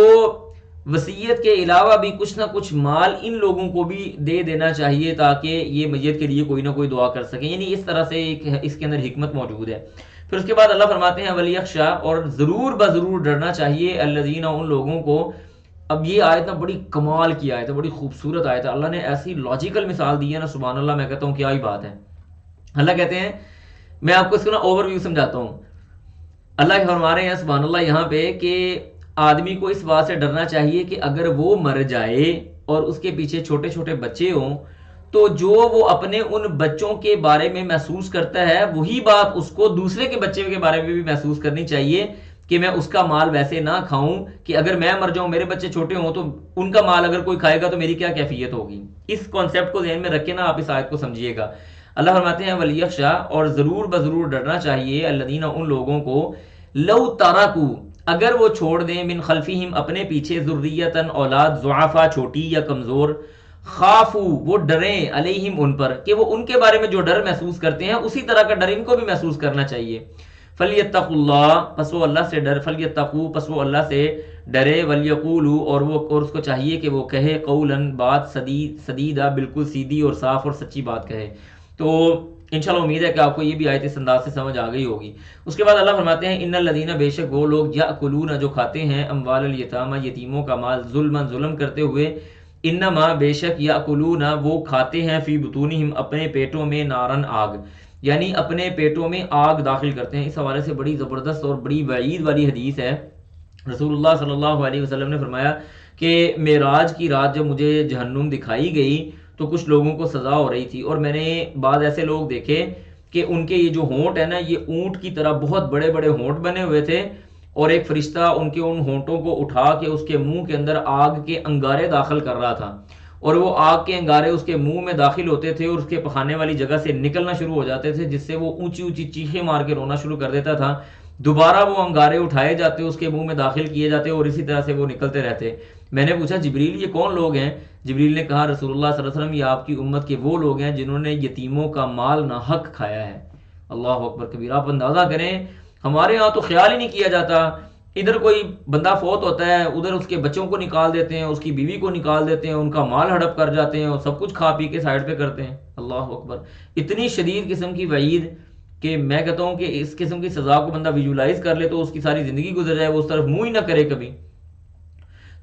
وصیت کے علاوہ بھی کچھ نہ کچھ مال ان لوگوں کو بھی دے دینا چاہیے تاکہ یہ میت کے لیے کوئی نہ کوئی دعا کر سکیں. یعنی اس طرح سے اس کے اندر حکمت موجود ہے. پھر اس کے بعد اللہ فرماتے ہیں ولیخشا، اور ضرور بضرور ڈرنا چاہیے، الذین، ان لوگوں کو. اب یہ آیت نا بڑی کمال کی آیت ہے، بڑی خوبصورت آیت ہے. اللہ نے ایسی لاجیکل مثال دی ہے نا، سبحان اللہ، میں کہتا ہوں کیا ہی بات ہے. اللہ کہتے ہیں، میں آپ کو اس کو نا اوور ویو سمجھاتا ہوں. اللہ فرما رہے ہیں سبحان اللہ یہاں پہ کہ آدمی کو اس بات سے ڈرنا چاہیے کہ اگر وہ مر جائے اور اس کے پیچھے چھوٹے چھوٹے بچے ہوں تو جو وہ اپنے ان بچوں کے بارے میں محسوس کرتا ہے وہی بات اس کو دوسرے کے بچے کے بارے میں بھی محسوس کرنی چاہیے کہ میں اس کا مال ویسے نہ کھاؤں کہ اگر میں مر جاؤں، میرے بچے چھوٹے ہوں تو ان کا مال اگر کوئی کھائے گا تو میری کیا کیفیت ہوگی. اس کانسیپٹ کو ذہن میں رکھے نا آپ اس آیت کو سمجھیے گا. اللہ فرماتے ہیں ولیخشا، اور ضرور بضرور ڈرنا چاہیے، الذین، ان لوگوں کو، لو ترکو، اگر وہ چھوڑ دیں، من خلفہم، اپنے پیچھے، ذریۃً، اولاد، ضعفا، چھوٹی یا کمزور، خافو، وہ ڈریں، علیہم، ان پر، کہ وہ ان کے بارے میں جو ڈر محسوس کرتے ہیں اسی طرح کا ڈر ان کو بھی محسوس کرنا چاہیے. فلیتقوا اللہ، پس وہ اللہ سے ڈر، فلیتقوا، پس وہ اللہ سے ڈرے، ولیقولوا، اور اس کو چاہیے کہ وہ کہے، قولاً، بات، سدیدہ، بالکل سیدھی اور صاف اور سچی بات کہے. تو انشاءاللہ امید ہے کہ آپ کو یہ بھی آیت اس انداز سے سمجھ آ گئی ہوگی. اس کے بعد اللہ فرماتے ہیں ان الذین، بے شک وہ لوگ، یاکلون، جو کھاتے ہیں، اموال الیتامى، یتیموں کا مال، ظلم کرتے ہوئے، انما، بے شک، یاکلون، وہ کھاتے ہیں، فی بطونہم، اپنے پیٹوں میں، نارن، آگ، یعنی اپنے پیٹوں میں آگ داخل کرتے ہیں. اس حوالے سے بڑی زبردست اور بڑی وعید والی حدیث ہے. رسول اللہ صلی اللہ علیہ وسلم نے فرمایا کہ معراج کی رات جب مجھے جہنم دکھائی گئی تو کچھ لوگوں کو سزا ہو رہی تھی، اور میں نے بعض ایسے لوگ دیکھے کہ ان کے یہ جو ہونٹ ہے نا، یہ اونٹ کی طرح بہت بڑے بڑے ہونٹ بنے ہوئے تھے، اور ایک فرشتہ ان کے ان ہونٹوں کو اٹھا کے اس کے منہ کے اندر آگ کے انگارے داخل کر رہا تھا، اور وہ آگ کے انگارے اس کے منہ میں داخل ہوتے تھے اور اس کے پخانے والی جگہ سے نکلنا شروع ہو جاتے تھے، جس سے وہ اونچی اونچی چیخیں مار کے رونا شروع کر دیتا تھا. دوبارہ وہ انگارے اٹھائے جاتے، اس کے منہ میں داخل کیے جاتے، اور اسی طرح سے وہ نکلتے رہتے. میں نے پوچھا جبریل یہ کون لوگ ہیں؟ جبریل نے کہا رسول اللہ صلی اللہ علیہ وسلم یہ آپ کی امت کے وہ لوگ ہیں جنہوں نے یتیموں کا مال ناحق کھایا ہے. اللہ اکبر کبیر. آپ اندازہ کریں ہمارے ہاں تو خیال ہی نہیں کیا جاتا، ادھر کوئی بندہ فوت ہوتا ہے، ادھر اس کے بچوں کو نکال دیتے ہیں، اس کی بیوی کو نکال دیتے ہیں، ان کا مال ہڑپ کر جاتے ہیں اور سب کچھ کھا پی کے سائڈ پہ کرتے ہیں. اللہ اکبر. اتنی شدید قسم کی وعید کہ میں کہتا ہوں کہ اس قسم کی سزا کو بندہ ویژولائز کر لے تو اس کی ساری زندگی گزر جائے، وہ اس طرف منہ ہی نہ کرے کبھی.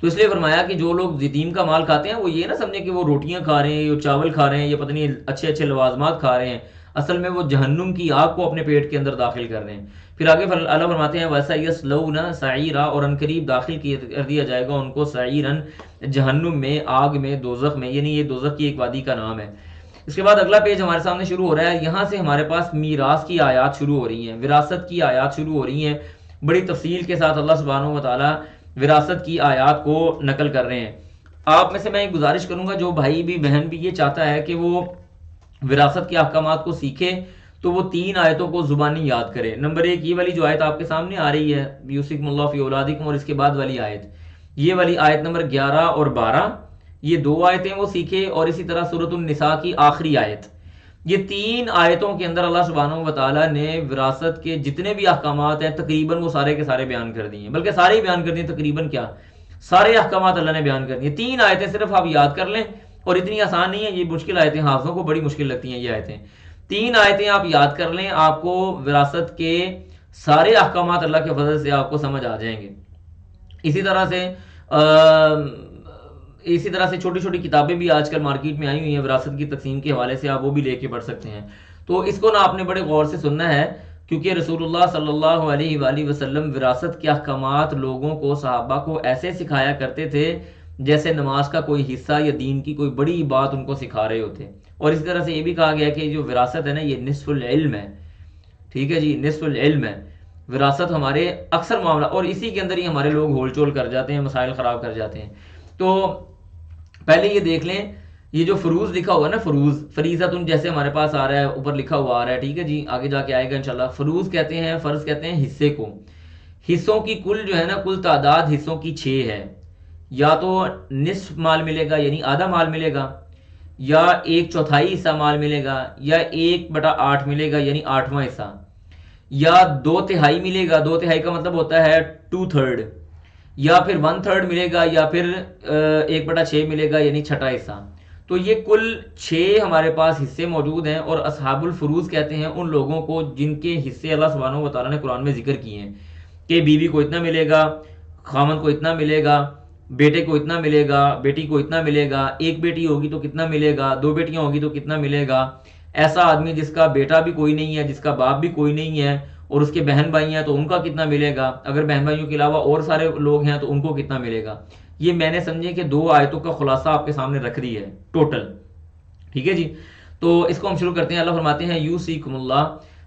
تو اس لیے فرمایا کہ جو لوگ یتیم کا مال کھاتے ہیں وہ یہ نہ سمجھیں کہ وہ روٹیاں کھا رہے ہیں یا چاول کھا رہے ہیں یا پتہ نہیں اچھے اچھے لوازمات کھا رہے ہیں، اصل میں وہ جہنم کی آگ کو اپنے پیٹ کے اندر داخل کر رہے ہیں. پھر آگے اللہ فرماتے ہیں ویسا یصلون سعیرا، اور ان قریب داخل کر دیا جائے گا ان کو، سعیرن، جہنم میں، آگ میں، دوزخ میں، یعنی یہ دوزخ کی ایک وادی کا نام ہے. اس کے بعد اگلا پیج ہمارے سامنے شروع ہو رہا ہے. یہاں سے ہمارے پاس میراث کی آیات شروع ہو رہی ہیں، وراثت کی آیات شروع ہو رہی ہیں. بڑی تفصیل کے ساتھ اللہ سبحانہ و تعالی وراثت کی آیات کو نقل کر رہے ہیں. آپ میں سے میں ایک گزارش کروں گا، جو بھائی بھی بہن بھی یہ چاہتا ہے کہ وہ وراثت کے احکامات کو سیکھے تو وہ 3 آیتوں کو زبانی یاد کرے. نمبر 1 یہ والی جو آیت آپ کے سامنے آ رہی ہے، یوسکم اللہ فی اولادکم، اور اس کے بعد والی آیت، یہ والی آیت نمبر 11 اور 12، یہ 2 آیتیں وہ سیکھے، اور اسی طرح سورۃ النساء کی آخری آیت. یہ 3 آیتوں کے اندر اللہ سبحانہ و تعالیٰ نے وراثت کے جتنے بھی احکامات ہیں تقریباً وہ سارے کے سارے بیان کر دیے ہیں، بلکہ سارے ہی بیان کر دیے، تقریباً کیا سارے احکامات اللہ نے بیان کر دیے. 3 آیتیں صرف آپ یاد کر لیں، اور اتنی آسان نہیں ہے یہ، مشکل آیتیں، حافظوں کو بڑی مشکل لگتی ہیں یہ آیتیں. 3 آیتیں آپ یاد کر لیں، آپ کو وراثت کے سارے احکامات اللہ کے فضل سے آپ کو سمجھ آ جائیں گے. اسی طرح سے چھوٹی چھوٹی کتابیں بھی آج کل مارکیٹ میں آئی ہوئی ہیں وراثت کی تقسیم کے حوالے سے، آپ وہ بھی لے کے پڑھ سکتے ہیں. تو اس کو نا آپ نے بڑے غور سے سننا ہے، کیونکہ رسول اللہ صلی اللہ علیہ وآلہ وسلم وراثت کے احکامات لوگوں کو، صحابہ کو ایسے سکھایا کرتے تھے جیسے نماز کا کوئی حصہ یا دین کی کوئی بڑی بات ان کو سکھا رہے ہوتے. اور اسی طرح سے یہ بھی کہا گیا کہ جو وراثت ہے نا یہ نصف العلم ہے. ٹھیک ہے جی، نصف العلم ہے وراثت. ہمارے اکثر معاملہ اور اسی کے اندر ہی ہمارے لوگ ہول چول کر جاتے ہیں، مسائل خراب کر جاتے ہیں. تو پہلے یہ دیکھ لیں، یہ جو فروض لکھا ہوا نا، فروض فریضۃ جیسے ہمارے پاس آ رہا ہے، اوپر لکھا ہوا آ رہا ہے. ٹھیک ہے جی، آگے جا کے آئے گا انشاءاللہ. فروض کہتے ہیں، فرض کہتے ہیں حصے کو. حصوں کی کل جو ہے نا، کل تعداد حصوں کی 6 ہے. یا تو نصف مال ملے گا یعنی آدھا مال ملے گا، یا 1/4 حصہ مال ملے گا، یا 1/8 ملے گا یعنی 8واں حصہ، یا 2/3 ملے گا. 2/3 کا مطلب ہوتا ہے 2/3، یا پھر 1/3 ملے گا، یا پھر 1/6 ملے گا یعنی 6واں حصہ. تو یہ کل 6 ہمارے پاس حصے موجود ہیں. اور اصحاب الفروض کہتے ہیں ان لوگوں کو جن کے حصے اللہ سبحانہ و تعالیٰ نے قرآن میں ذکر کیے ہیں کہ بیوی کو اتنا ملے گا، خامن کو اتنا ملے گا، بیٹے کو اتنا ملے گا، بیٹی کو اتنا ملے گا، ایک بیٹی ہوگی تو کتنا ملے گا، 2 بیٹیاں ہوگی تو کتنا ملے گا. ایسا آدمی جس کا بیٹا بھی کوئی نہیں ہے، جس کا باپ بھی کوئی نہیں ہے، اور اس کے بہن بھائی ہیں تو ان کا کتنا ملے گا. اگر بہن بھائیوں کے علاوہ اور سارے لوگ ہیں تو ان کو کتنا ملے گا. یہ میں نے سمجھے کہ 2 آیتوں کا خلاصہ آپ کے سامنے رکھ دی ہے ٹوٹل. ٹھیک ہے جی، تو اس کو ہم شروع کرتے ہیں. اللہ فرماتے ہیں یوصیکم اللہ،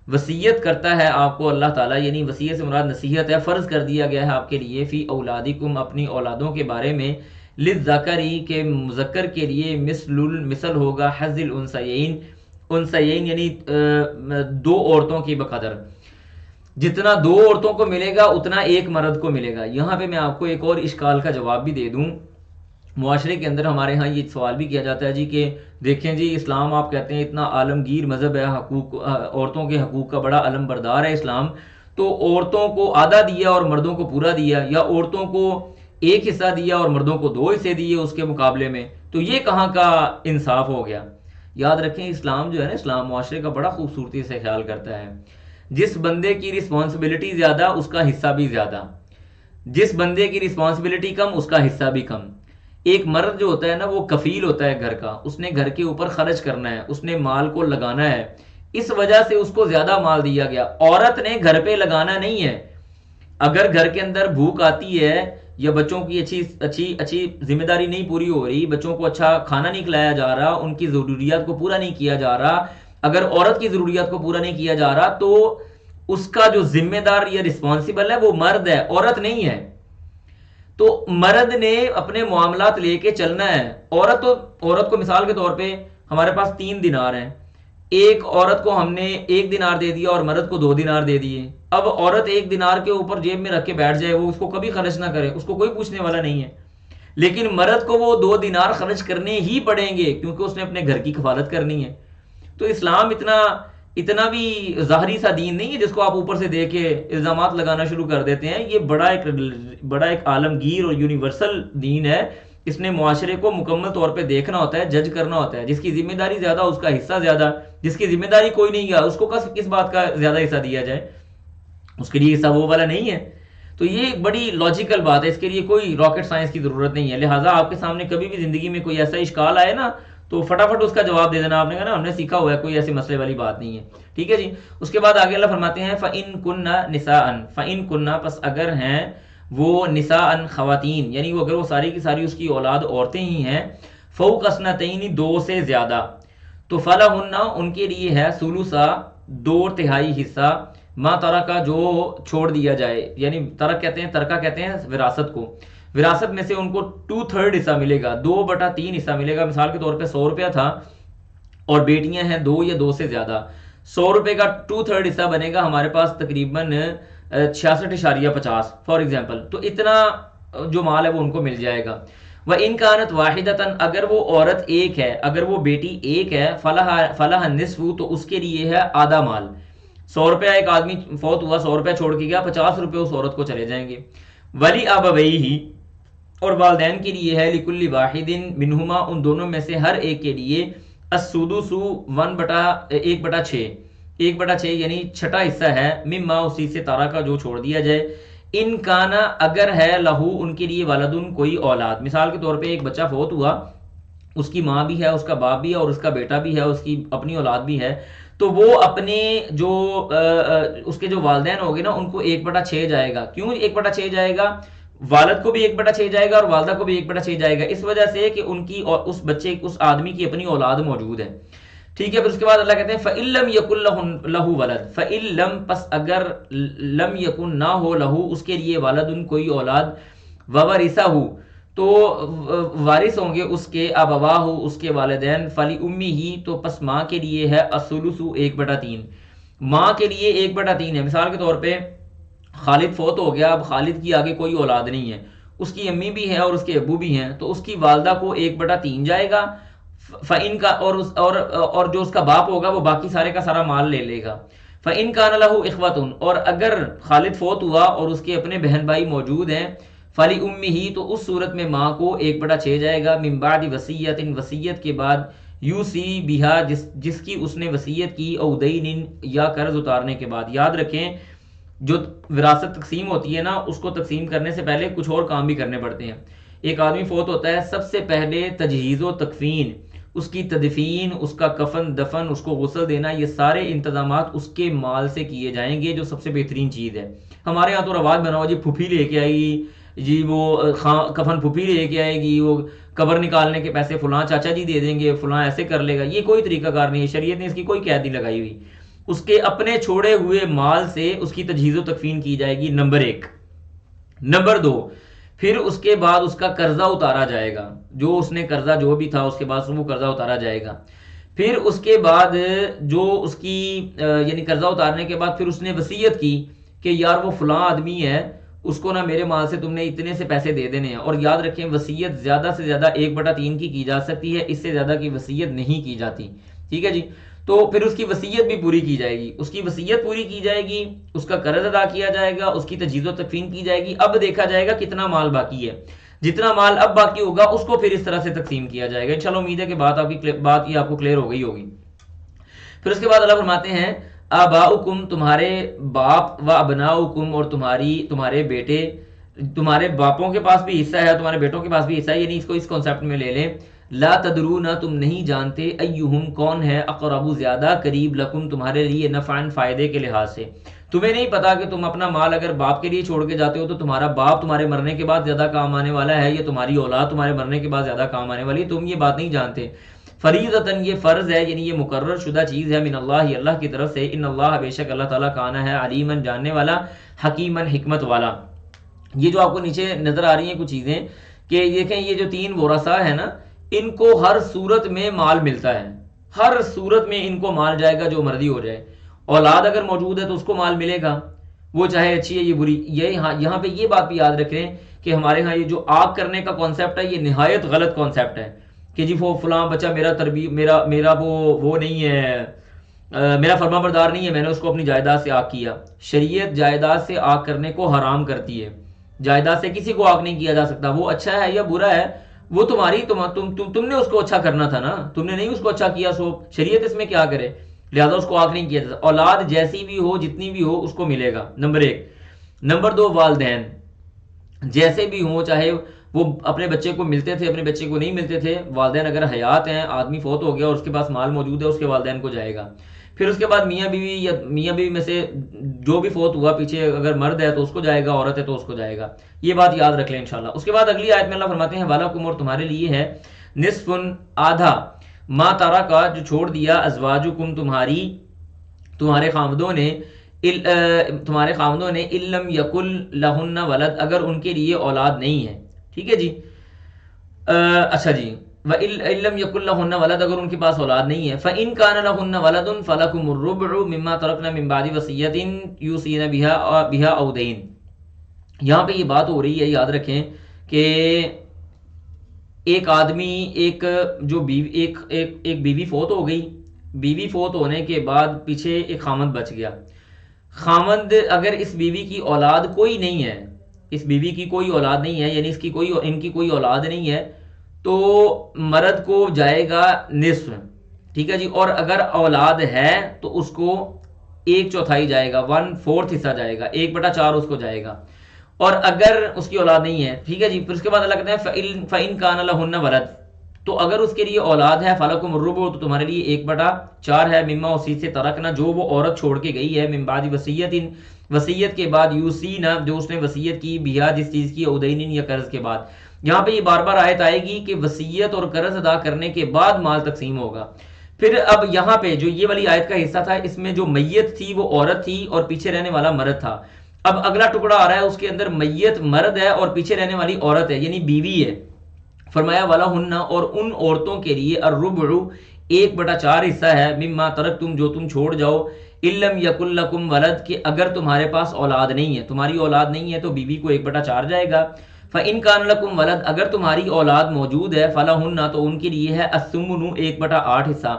وصیت کرتا ہے آپ کو اللہ تعالیٰ، یعنی وصیت سے مراد نصیحت ہے. فرض کر دیا گیا ہے آپ کے لیے، فی اولادکم، اپنی اولادوں کے بارے میں، للذکری، کہ مذکر کے لیے، مثل ہوگا حظ الانثیین، انثیین یعنی 2 عورتوں کی بقدر. جتنا 2 عورتوں کو ملے گا اتنا ایک مرد کو ملے گا. یہاں پہ میں آپ کو ایک اور اشکال کا جواب بھی دے دوں. معاشرے کے اندر ہمارے ہاں یہ سوال بھی کیا جاتا ہے جی کہ دیکھیں جی اسلام آپ کہتے ہیں اتنا عالمگیر مذہب ہے، حقوق عورتوں کے حقوق کا بڑا علم بردار ہے اسلام، تو عورتوں کو آدھا دیا اور مردوں کو پورا دیا، یا عورتوں کو 1 حصہ دیا اور مردوں کو 2 حصے دیے اس کے مقابلے میں، تو یہ کہاں کا انصاف ہو گیا. یاد رکھیں اسلام جو ہے نا، اسلام معاشرے کا بڑا خوبصورتی سے خیال کرتا ہے. جس بندے کی رسپانسبلٹی زیادہ اس کا حصہ بھی زیادہ، جس بندے کی رسپانسبلٹی کم اس کا حصہ بھی کم. ایک مرد جو ہوتا ہے نا وہ کفیل ہوتا ہے گھر کا، اس نے گھر کے اوپر خرچ کرنا ہے، اس نے مال کو لگانا ہے، اس وجہ سے اس کو زیادہ مال دیا گیا. عورت نے گھر پہ لگانا نہیں ہے. اگر گھر کے اندر بھوک آتی ہے یا بچوں کی اچھی ذمہ داری نہیں پوری ہو رہی، بچوں کو اچھا کھانا نہیں کھلایا جا رہا، ان کی ضروریات کو پورا نہیں کیا جا رہا، اگر عورت کی ضروریات کو پورا نہیں کیا جا رہا تو اس کا جو ذمہ دار یا رسپانسیبل ہے وہ مرد ہے، عورت نہیں ہے. تو مرد نے اپنے معاملات لے کے چلنا ہے. عورت کو مثال کے طور پہ ہمارے پاس 3 دینار ہیں، ایک عورت کو ہم نے 1 دینار دے دیا اور مرد کو 2 دینار دے دیے. اب عورت 1 دینار کے اوپر جیب میں رکھ کے بیٹھ جائے، وہ اس کو کبھی خرچ نہ کرے، اس کو کوئی پوچھنے والا نہیں ہے. لیکن مرد کو وہ 2 دینار خرچ کرنے ہی پڑیں گے کیونکہ اس نے اپنے گھر کی کفالت کرنی ہے. تو اسلام اتنا بھی ظاہری سا دین نہیں ہے جس کو آپ اوپر سے دیکھ کے الزامات لگانا شروع کر دیتے ہیں. یہ بڑا ایک عالمگیر اور یونیورسل دین ہے. اس نے معاشرے کو مکمل طور پہ دیکھنا ہوتا ہے، جج کرنا ہوتا ہے. جس کی ذمہ داری زیادہ اس کا حصہ زیادہ، جس کی ذمہ داری کوئی نہیں ہے اس کو کس بات کا زیادہ حصہ دیا جائے، اس کے لیے حصہ وہ والا نہیں ہے. تو یہ ایک بڑی لاجیکل بات ہے، اس کے لیے کوئی راکٹ سائنس کی ضرورت نہیں ہے. لہٰذا آپ کے سامنے کبھی بھی زندگی میں کوئی ایسا اشکال آئے نا تو فٹافٹ اس کا جواب دے دینا. آپ نے کہا نا ہم نے سیکھا ہوا ہے، کوئی ایسے مسئلے والی بات نہیں ہے. ٹھیک ہے جی. اس کے بعد آگے اللہ فرماتے ہیں فَإِن كُنَّ نِسَاءً، فَإِن كُنَّ، پس اگر ہیں وہ نساءً خواتین، یعنی وہ اگر وہ ساری کی ساری اس کی اولاد عورتیں ہی ہیں، فوق اثنتین، 2 سے زیادہ، تو فَلَهُنَّ، ان کے لیے ہے ثلثا، 2/3 حصہ، ما ترکا، جو چھوڑ دیا جائے. یعنی ترکہ کہتے ہیں وراثت کو. وراثت میں سے ان کو 2/3 حصہ ملے گا، 2/3 حصہ ملے گا. مثال کے طور پہ 100 روپیہ تھا اور بیٹیاں ہیں 2 یا 2 سے زیادہ، 100 روپے کا 2/3 حصہ بنے گا ہمارے پاس تقریباً 66.50 فار ایگزامپل. تو اتنا جو مال ہے وہ ان کو مل جائے گا. وَإِن كَانَتْ وَاحِدَةً، اگر وہ عورت ایک ہے، اگر وہ بیٹی ایک ہے، فَلَهَا النِّصْفُ، تو اس کے لیے ہے آدھا مال. 100 روپیہ ایک آدمی فوت ہوا، 100 روپیہ چھوڑ کے گیا، 50 روپے اس عورت کو چلے جائیں گے. وَلِأَبَوَيْهِ، اور والدین کے لیے ہے، لِكُلِّ وَاحِدٍ مِّنْهُمَا، ان دونوں میں سے ہر ایک کے لیے، السُّدُسُ 1/6، 1/6 یعنی چھٹا حصہ ہے، مما اسی سے تارا کا جو چھوڑ دیا جائے، ان کانا اگر ہے لہو ان کے لیے ولدن کوئی اولاد، مثال کے طور پہ ایک بچہ فوت ہوا، اس کی ماں بھی ہے، اس کا باپ بھی ہے، اور اس کا بیٹا بھی ہے، اس کی اپنی اولاد بھی ہے، تو وہ اپنے جو اس کے جو والدین ہوں گے نا ان کو 1/6 جائے گا. کیوں 1/6 جائے گا؟ والد کو بھی 1/6 جائے گا اور والدہ کو بھی 1/6 جائے گا، اس وجہ سے کہ ان کی اور اس بچے اس آدمی کی اپنی اولاد موجود ہے. ٹھیک ہے. پھر اس کے بعد اللہ کہتے ہیں فَإِن لَمْ يَكُنْ لَهُ وَلَد، فَإِن لَمْ پس اگر لم یکن نہ ہو لہو اس کے لیے ولد کوئی اولاد، وَوَرِثَهُ تو وارث ہوں گے اس کے ابواہ اس کے والدین، فَلِأُمِّهِ تو پس ماں کے لیے ہے الثلث 1/3، ماں کے لیے 1/3 ہے. مثال کے طور پہ خالد فوت ہو گیا، اب خالد کی آگے کوئی اولاد نہیں ہے، اس کی امی بھی ہے اور اس کے ابو بھی ہیں، تو اس کی والدہ کو 1/3 جائے گا. فَإِن کا اور جو اس کا باپ ہوگا وہ باقی سارے کا سارا مال لے لے گا. فَإِن كَانَ لَهُ إِخْوَةٌ اور اگر خالد فوت ہوا اور اس کے اپنے بہن بھائی موجود ہیں، فَلِأُمِّهِ تو اس صورت میں ماں کو 1/6 جائے گا، من بعد وصیت وصیت کے بعد، یوسی بها جس کی اس نے وصیت کی، او دین یا قرض اتارنے کے بعد. یاد رکھیں جو وراثت تقسیم ہوتی ہے نا اس کو تقسیم کرنے سے پہلے کچھ اور کام بھی کرنے پڑتے ہیں. ایک آدمی فوت ہوتا ہے، سب سے پہلے تجہیز و تکفین، اس کی تدفین، اس کا کفن دفن، اس کو غسل دینا، یہ سارے انتظامات اس کے مال سے کیے جائیں گے، جو سب سے بہترین چیز ہے. ہمارے ہاں تو رواج بنا ہوا جی پھوپھی لے کے آئے گی جی، وہ کفن پھوپھی لے کے آئے گی، وہ قبر نکالنے کے پیسے فلاں چاچا جی دے دیں گے، فلاں ایسے کر لے گا. یہ کوئی طریقہ کار نہیں ہے، شریعت نے اس کی کوئی قید نہیں لگائی ہوئی. اس کے اپنے چھوڑے ہوئے مال سے اس کی تجہیز و تکفین کی جائے گی، نمبر 1. نمبر 2، پھر اس کے بعد اس کا قرضہ اتارا جائے گا، جو اس نے قرضہ جو بھی تھا اس کے بعد وہ قرضہ اتارا جائے گا. پھر اس کے بعد جو اس کی یعنی قرضہ اتارنے کے بعد پھر اس نے وصیت کی کہ یار وہ فلاں آدمی ہے، اس کو نا میرے مال سے تم نے اتنے سے پیسے دے دینے ہیں. اور یاد رکھیں وصیت زیادہ سے زیادہ 1/3 کی جا سکتی ہے، اس سے زیادہ کی وصیت نہیں کی جاتی. ٹھیک ہے جی. تو پھر اس کی وصیت بھی پوری کی جائے گی، اس کی وصیت پوری کی جائے گی، اس کا قرض ادا کیا جائے گا، اس کی تجہیز و تکفین کی جائے گی. اب دیکھا جائے گا کتنا مال باقی ہے، جتنا مال اب باقی ہوگا اس کو پھر اس طرح سے تقسیم کیا جائے گا. انشاءاللہ امید ہے کہ بات یہ آپ کو کلیئر ہو گئی ہوگی. پھر اس کے بعد اللہ فرماتے ہیں آباؤکم تمہارے باپ، و ابناؤکم اور تمہارے بیٹے، تمہارے باپوں کے پاس بھی حصہ ہے، تمہارے بیٹوں کے پاس بھی حصہ ہے. یعنی اس کو اس کانسیپٹ میں لے لیں، لا تدرون تم نہیں جانتے، ایہم کون ہے، اقرب زیادہ قریب، لکم تمہارے لیے، نفعن فائدے کے لحاظ سے. تمہیں نہیں پتا کہ تم اپنا مال اگر باپ کے لیے چھوڑ کے جاتے ہو تو تمہارا باپ تمہارے مرنے کے بعد زیادہ کام آنے والا ہے یا تمہاری اولاد تمہارے مرنے کے بعد زیادہ کام آنے والی ہے، تم یہ بات نہیں جانتے. فریضتاً یہ فرض ہے، یعنی یہ مقرر شدہ چیز ہے، من اللہ اللہ کی طرف سے. ان اللہ بے شک اللہ تعالیٰ کانا ہے، علیمن جاننے والا، حکیمن حکمت والا. یہ جو آپ کو نیچے نظر آ رہی ہیں کچھ چیزیں کہ دیکھیں یہ جو 3 ورثاء ہیں نا ان کو ہر صورت میں مال ملتا ہے، ہر صورت میں ان کو مال جائے گا جو مرضی ہو جائے. اولاد اگر موجود ہے تو اس کو مال ملے گا، وہ چاہے اچھی ہے یہ بری. یہاں پہ یہ بات بھی یاد رکھ لیں کہ ہمارے ہاں یہ جو آگ کرنے کا کانسیپٹ ہے یہ نہایت غلط کانسیپٹ ہے کہ جی وہ فلاں بچہ میرا وہ نہیں ہے، میرا فرما بردار نہیں ہے، میں نے اس کو اپنی جائیداد سے آگ کیا. شریعت جائیداد سے آگ کرنے کو حرام کرتی ہے. جائیداد سے کسی کو آگ نہیں کیا جا سکتا، وہ اچھا ہے یا برا ہے وہ تمہاری تم نے اس کو اچھا کرنا تھا نا، تم نے نہیں اس کو اچھا کیا، سو شریعت اس میں کیا کرے، لہذا اس کو آگ نہیں کیا جاتا. اولاد جیسی بھی ہو جتنی بھی ہو اس کو ملے گا، نمبر 1. نمبر 2 والدین جیسے بھی ہوں، چاہے وہ اپنے بچے کو ملتے تھے اپنے بچے کو نہیں ملتے تھے، والدین اگر حیات ہیں، آدمی فوت ہو گیا اور اس کے پاس مال موجود ہے اس کے والدین کو جائے گا. پھر اس کے بعد میاں بیوی یا میاں بیوی میں سے جو بھی فوت ہوا پیچھے اگر مرد ہے تو اس کو جائے گا، عورت ہے تو اس کو جائے گا. یہ بات یاد رکھ لیں انشاءاللہ. اس کے بعد اگلی آیت میں اللہ فرماتے ہیں وَلَکُمْ اور تمہارے لیے ہے، نصف آدھا، ما ترکا جو چھوڑ دیا، ازواجکم تمہارے خامدوں نے، اِلَّمْ یَکُن لَہُنَّ وَلَد اگر ان کے لیے اولاد نہیں ہے. ٹھیک ہے جی. اچھا جی، وَإِلَّمْ يَكُن لَهُنَّ وَلَدٌ اگر ان کے پاس اولاد نہیں ہے، فَإِن كَانَ لَهُنَّ وَلَدٌ فَلَكُمُ الرُّبُعُ مِمَّا تَرَكْنَ مِن بَعْدِ وَصِيَّةٍ يُوصِينَ بِهَا أَوْ دَيْنٍ. یہاں پہ یہ بات ہو رہی ہے، یاد رکھیں کہ ایک آدمی ایک بیوی فوت ہو گئی، بیوی فوت ہونے کے بعد پیچھے ایک خامند بچ گیا. خامند اگر اس بیوی کی اولاد کوئی نہیں ہے، اس بیوی کی کوئی اولاد نہیں ہے، یعنی ان کی کوئی اولاد نہیں ہے، تو مرد کو جائے گا نصف. ٹھیک ہے جی. اور اگر اولاد ہے تو اس کو 1/4 جائے گا، 1/4 حصہ جائے گا، 1/4 اس کو جائے گا. اور اگر اس کی اولاد نہیں ہے، ٹھیک ہے جی، پھر اس کے بعد اللہ کہتے ہیں فَإِن كَانَ لَهُنَّ وَلَدٌ، تو اگر اس کے لیے اولاد ہے فَلَكُمُ الرُّبُعُ، تو تمہارے لیے 1/4 ہے، مما اسی سے ترکنا، جو وہ عورت چھوڑ کے گئی ہے، من بعد وصیت، وصیت کے بعد، یوسینا، جو اس نے وصیت کی، بہا، جس چیز کی، اودین، یا قرض کے بعد. یہاں پہ یہ بار بار آیت آئے گی کہ وصیت اور قرض ادا کرنے کے بعد مال تقسیم ہوگا. پھر اب یہاں پہ جو یہ والی آیت کا حصہ تھا، اس میں جو میت تھی وہ عورت تھی اور پیچھے رہنے والا مرد تھا. اب اگلا ٹکڑا آ رہا ہے، اس کے اندر میت مرد ہے اور پیچھے رہنے والی عورت ہے، یعنی بیوی ہے. فرمایا وَلَهُنَّ، اور ان عورتوں کے لیے الربع 1/4 حصہ ہے، مما ترکتم، جو تم چھوڑ جاؤ، ان لم یکن لکم ولد، کہ اگر تمہارے پاس اولاد نہیں ہے، تمہاری اولاد نہیں ہے تو بیوی کو 1/4 جائے گا. فَإِن كَانَ لَكُمْ وَلَدٌ، اگر تمہاری اولاد موجود ہے، فَلَهُنَّ، تو ان کے لیے ہے الثُّمُنُ 1/8 حصہ،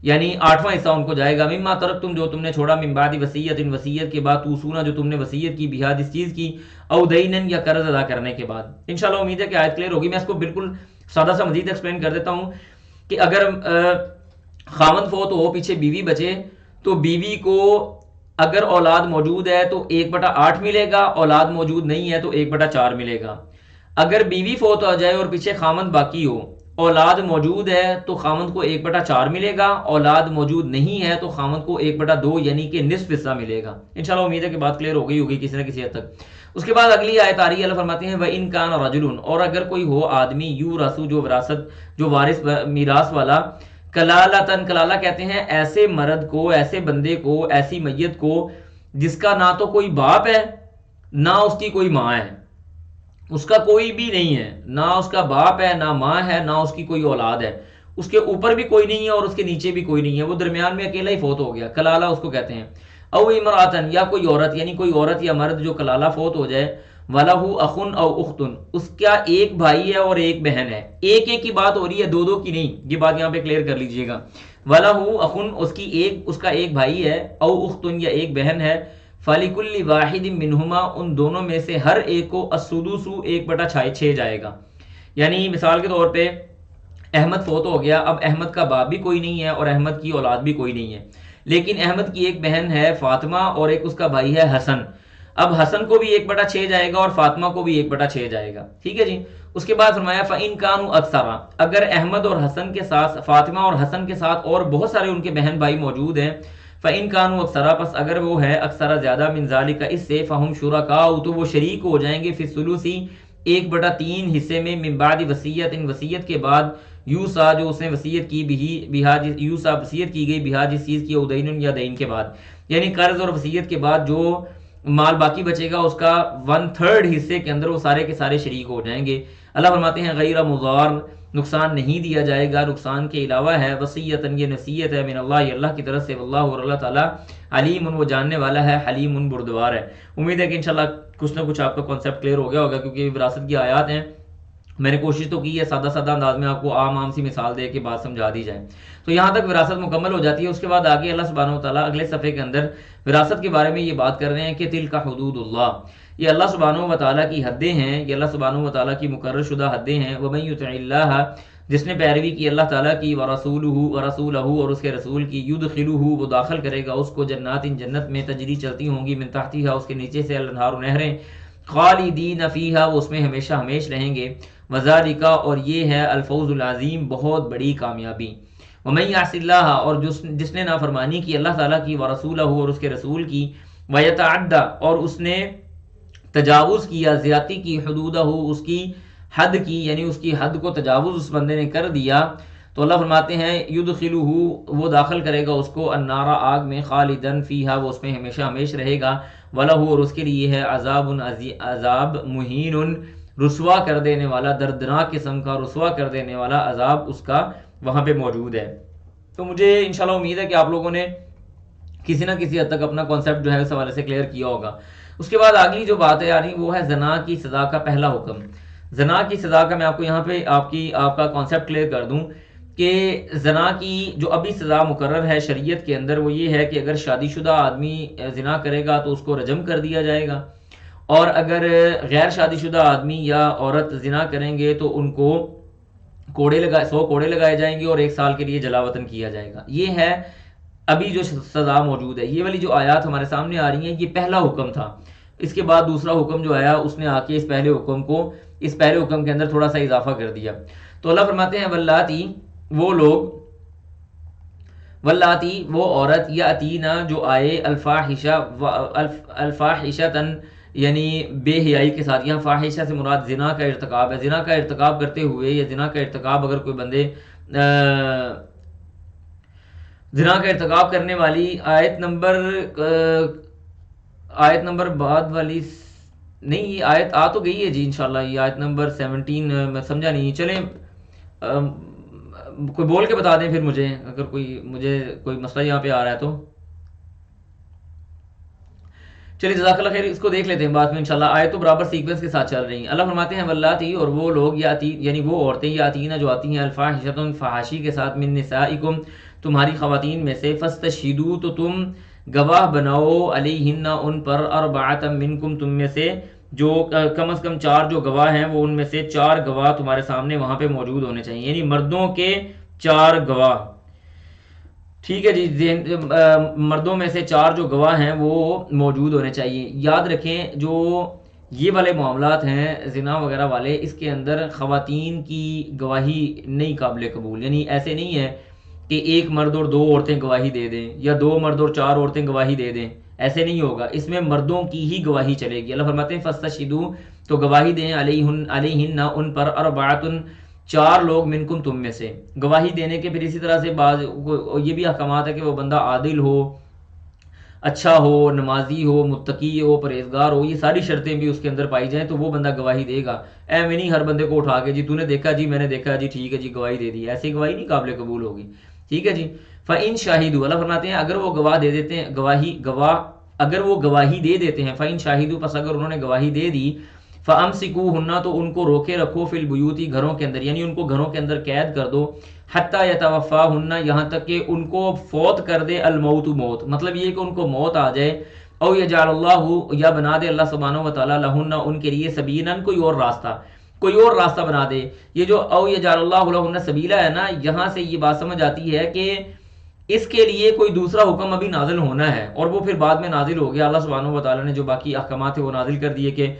یعنی 8واں حصہ ان کو جائے گا، مما ترکتم، جو تم نے چھوڑا، من بعد وصیت، وصیت کے بعد، توصون، جو تم نے وصیت کی، بہا، جس چیز کی، او دینن، یا قرض ادا کرنے کے بعد. انشاءاللہ امید ہے کہ آیت کلیئر ہوگی. میں اس کو بالکل سادہ سا مزید ایکسپلین کر دیتا ہوں کہ اگر خاوند فوت ہو، پیچھے بیوی بچے، تو بیوی کو اگر اولاد موجود ہے تو 1/8 ملے گا، اولاد موجود نہیں ہے تو 1/4 ملے گا. اگر بیوی فوت ہو جائے اور پیچھے خاوند باقی ہو، اولاد موجود ہے تو خاوند کو 1/4 ملے گا، اولاد موجود نہیں ہے تو خاوند کو 1/2 یعنی کہ نصف حصہ ملے گا. انشاءاللہ امید ہے کہ بات کلیئر ہو گئی ہوگی کسی نہ کسی حد تک. اس کے بعد اگلی آیت آ رہی ہے، اللہ فرماتے ہیں وَإِن كَانَ رَجُلٌ، اور اگر کوئی ہو آدمی، یورث، جو وراثت، جو وارث، میراث والا، کلالتن، کلالہ کہتے ہیں ایسے مرد کو، ایسے بندے کو، ایسی میت کو جس کا نہ تو کوئی باپ ہے نہ اس کی کوئی ماں ہے، اس کا کوئی بھی نہیں ہے، نہ اس کا باپ ہے، نہ ماں ہے، نہ اس کی کوئی اولاد ہے، اس کے اوپر بھی کوئی نہیں ہے اور اس کے نیچے بھی کوئی نہیں ہے، وہ درمیان میں اکیلا ہی فوت ہو گیا، کلالہ اس کو کہتے ہیں. او امراتن، یا کوئی عورت، یعنی کوئی عورت یا مرد جو کلالہ فوت ہو جائے، وَلَهُ أَخٌ أَوْ أُخْتٌ، اس کا ایک بھائی ہے اور ایک بہن ہے. ایک ایک کی بات ہو رہی ہے، دو کی نہیں، یہ بات یہاں پہ کلیئر کر لیجئے گا. وَلَهُ أَخٌ، اس کا ایک بھائی ہے، او اختن، یا ایک بہن ہے، فَلِكُلِّ وَاحِدٍ مِّنْهُمَا، ان دونوں میں سے ہر ایک کو السُّدُسُ 1/6 جائے گا. یعنی مثال کے طور پہ احمد فوت ہو گیا، اب احمد کا باپ بھی کوئی نہیں ہے اور احمد کی اولاد بھی کوئی نہیں ہے، لیکن احمد کی ایک بہن ہے فاطمہ اور ایک اس کا بھائی ہے حسن. اب حسن کو بھی 1/6 جائے گا اور فاطمہ کو بھی 1/6 جائے گا. ٹھیک ہے جی. اس کے بعد فرمایا فَإِن كَانُوا أَكْثَرَ، اگر احمد اور حسن کے ساتھ، فاطمہ اور حسن کے ساتھ اور بہت سارے ان کے بہن بھائی موجود ہیں، فَإِن كَانُوا أَكْثَرَ، پس اگر وہ ہے اکثر زیادہ، مِن ذَلِكَ، اس سے، فَهُمْ شُرَكَاءُ، تو وہ شریک ہو جائیں گے، فِي الثُّلُثِ 1/3 حصے میں، من بعد وصیت، وصیت کے بعد، یوسا، جو اس نے وصیت کی، بہا، یوسا، وصیت کی گئی، بہا، جس چیز کی، او دین، یا دین کے بعد، یعنی قرض اور وصیت کے بعد جو مال باقی بچے گا اس کا 1/3 حصے کے اندر وہ سارے کے سارے شریک ہو جائیں گے. اللہ فرماتے ہیں غیر مضار، نقصان نہیں دیا جائے گا، نقصان کے علاوہ ہے، وصیتاً، یہ نصیحت ہے، من اللہ، اللہ کی طرف سے، واللہ، اور اللہ تعالیٰ، علیم، وہ جاننے والا ہے، حلیم، بردبار ہے. امید ہے کہ انشاءاللہ کچھ نہ کچھ آپ کا کانسیپٹ کلیئر ہو گیا ہوگا، کیونکہ وراثت کی آیات ہیں، میں نے کوشش تو کی ہے سادہ سادہ انداز میں آپ کو عام سی مثال دے کے بات سمجھا دی جائے. تو یہاں تک وراثت مکمل ہو جاتی ہے. اس کے بعد آگے اللہ سبحانہ و تعالیٰ اگلے صفحے کے اندر وراثت کے بارے میں یہ بات کر رہے ہیں کہ تلک حدود اللہ، یہ اللہ سبحانہ و تعالیٰ کی حدیں ہیں، یہ اللہ سبحانہ و تعالیٰ کی مقرر شدہ حدیں ہیں. ومن یطع اللہ، جس نے پیروی کی اللہ تعالیٰ کی، ورسولہ، اور اس کے رسول کی، یدخلہ، وہ داخل کرے گا اس کو، جنات، جنت میں، تجری چلتی ہوں گی، من تحتہا، اس کے نیچے سے، الانہار، نہریں، خالدین فیہا، وہ اس میں ہمیشہ ہمیش رہیں گے. وذالک، اور یہ ہے الفوز العظیم، بہت بڑی کامیابی. ومن یعص اللہ، اور جس نے نافرمانی کی اللہ تعالیٰ کی، ورسولہ، اور اس کے رسول کی، ویتعدی، اور اس نے تجاوز کیا، زیادتی کی، حدودہ، اس کی حد کی، یعنی اس کی حد کو تجاوز اس بندے نے کر دیا، تو اللہ فرماتے ہیں یدخلہ، وہ داخل کرے گا اس کو، النار، آگ میں، خالدن فیہا، وہ اس میں ہمیشہ ہمیش رہے گا. ولہ، اور اس کے لیے ہے عذاب مہین، رسوا کر دینے والا، دردناک قسم کا رسوا کر دینے والا عذاب اس کا وہاں پہ موجود ہے. تو مجھے انشاءاللہ امید ہے کہ آپ لوگوں نے کسی نہ کسی حد تک اپنا کانسیپٹ جو ہے اس حوالے سے کلیئر کیا ہوگا. اس کے بعد اگلی جو بات ہے یعنی وہ ہے زنا کی سزا کا پہلا حکم. زنا کی سزا کا میں آپ کو یہاں پہ آپ کا کانسیپٹ کلیئر کر دوں کہ زنا کی جو ابھی سزا مقرر ہے شریعت کے اندر وہ یہ ہے کہ اگر شادی شدہ آدمی زنا کرے گا تو اس کو رجم کر دیا جائے گا، اور اگر غیر شادی شدہ آدمی یا عورت زنا کریں گے تو ان کو 100 کوڑے لگائے جائیں گے اور 1 سال کے لیے جلا وطن کیا جائے گا. یہ ہے ابھی جو سزا موجود ہے. یہ والی جو آیات ہمارے سامنے آ رہی ہیں یہ پہلا حکم تھا. اس کے بعد دوسرا حکم جو آیا اس نے آ کے اس پہلے حکم کے اندر تھوڑا سا اضافہ کر دیا. تو اللہ فرماتے ہیں واللاتی وہ لوگ، واللاتی وہ عورت، یا اتینا جو آئے الفاحشۃ یعنی بے حیائی کے ساتھ. یہاں فاحشہ سے مراد زنا کا ارتکاب ہے. زنا کا ارتکاب کرتے ہوئے یا زنا کا ارتکاب اگر کوئی بندے زنا کا ارتکاب کرنے والی آیت نمبر بعد والی نہیں، یہ آیت آ تو گئی ہے جی انشاءاللہ. یہ آیت نمبر 17 میں سمجھا نہیں. چلیں کوئی بول کے بتا دیں پھر مجھے، اگر کوئی مسئلہ یہاں پہ آ رہا ہے تو. چلیے جزاک اللہ خیر، اس کو دیکھ لیتے ہیں بعد میں انشاءاللہ. آیت تو برابر سیکوینس کے ساتھ چل رہی ہیں. اللہ فرماتے ہیں واللاتی اور وہ لوگ یعنی وہ عورتیں یاتینا جو آتی ہیں الفاحشۃ فحاشی کے ساتھ من نسائکم تمہاری خواتین میں سے، فاستشہدوا تو تم گواہ بناؤ علیہن ان پر اربعۃ منکم تم میں سے جو کم از کم 4 جو گواہ ہیں وہ ان میں سے 4 گواہ تمہارے سامنے وہاں پہ موجود ہونے چاہیے، یعنی مردوں کے 4 گواہ. ٹھیک ہے جی، مردوں میں سے 4 جو گواہ ہیں وہ موجود ہونے چاہیے. یاد رکھیں جو یہ والے معاملات ہیں زنا وغیرہ والے، اس کے اندر خواتین کی گواہی نہیں قابل قبول. یعنی ایسے نہیں ہے کہ 1 مرد اور 2 عورتیں گواہی دے دیں یا 2 مرد اور 4 عورتیں گواہی دے دیں، ایسے نہیں ہوگا. اس میں مردوں کی ہی گواہی چلے گی. اللہ فرماتے ہیں فاستشہدوا تو گواہی دیں علیہن ان پر اربعۃ 4 لوگ منکم تم میں سے. گواہی دینے کے پھر اسی طرح سے بعض یہ بھی احکامات ہے کہ وہ بندہ عادل ہو، اچھا ہو، نمازی ہو، متقی ہو، پرہیزگار ہو. یہ ساری شرطیں بھی اس کے اندر پائی جائیں تو وہ بندہ گواہی دے گا. میں نہیں ہر بندے کو اٹھا کے جی تو نے دیکھا جی میں نے دیکھا جی ٹھیک ہے جی گواہی دے دی، ایسی گواہی نہیں قابل قبول ہوگی. ٹھیک ہے جی. فَإِن شَاهِدُوا اللہ فرماتے ہیں اگر وہ گواہ دے دیتے ہیں اگر وہ گواہی دے دیتے ہیں فَإِن شَاهِدُوا پس اگر انہوں نے گواہی دے دی فَأَمْسِكُوهُنَّ تو ان کو روکے رکھو فِي الْبُيُوتِ گھروں کے اندر، یعنی ان کو گھروں کے اندر قید کر دو حتیٰ یتوفاہن یہاں تک کہ ان کو فوت کر دے الموت موت. مطلب یہ کہ ان کو موت آ جائے. او یجعل اللہ یا بنا دے اللہ سبحانہ و تعالیٰ لہن ان کے لیے سبیلا کوئی اور راستہ بنا دے. یہ جو او یجعل اللہ لہن سبیلا ہے نا، یہاں سے یہ بات سمجھ آتی ہے کہ اس کے لیے کوئی دوسرا حکم ابھی نازل ہونا ہے اور وہ پھر بعد میں نازل ہو گیا. اللہ سبحانہ و تعالیٰ نے جو باقی احکامات تھے وہ نازل کر دیے کہ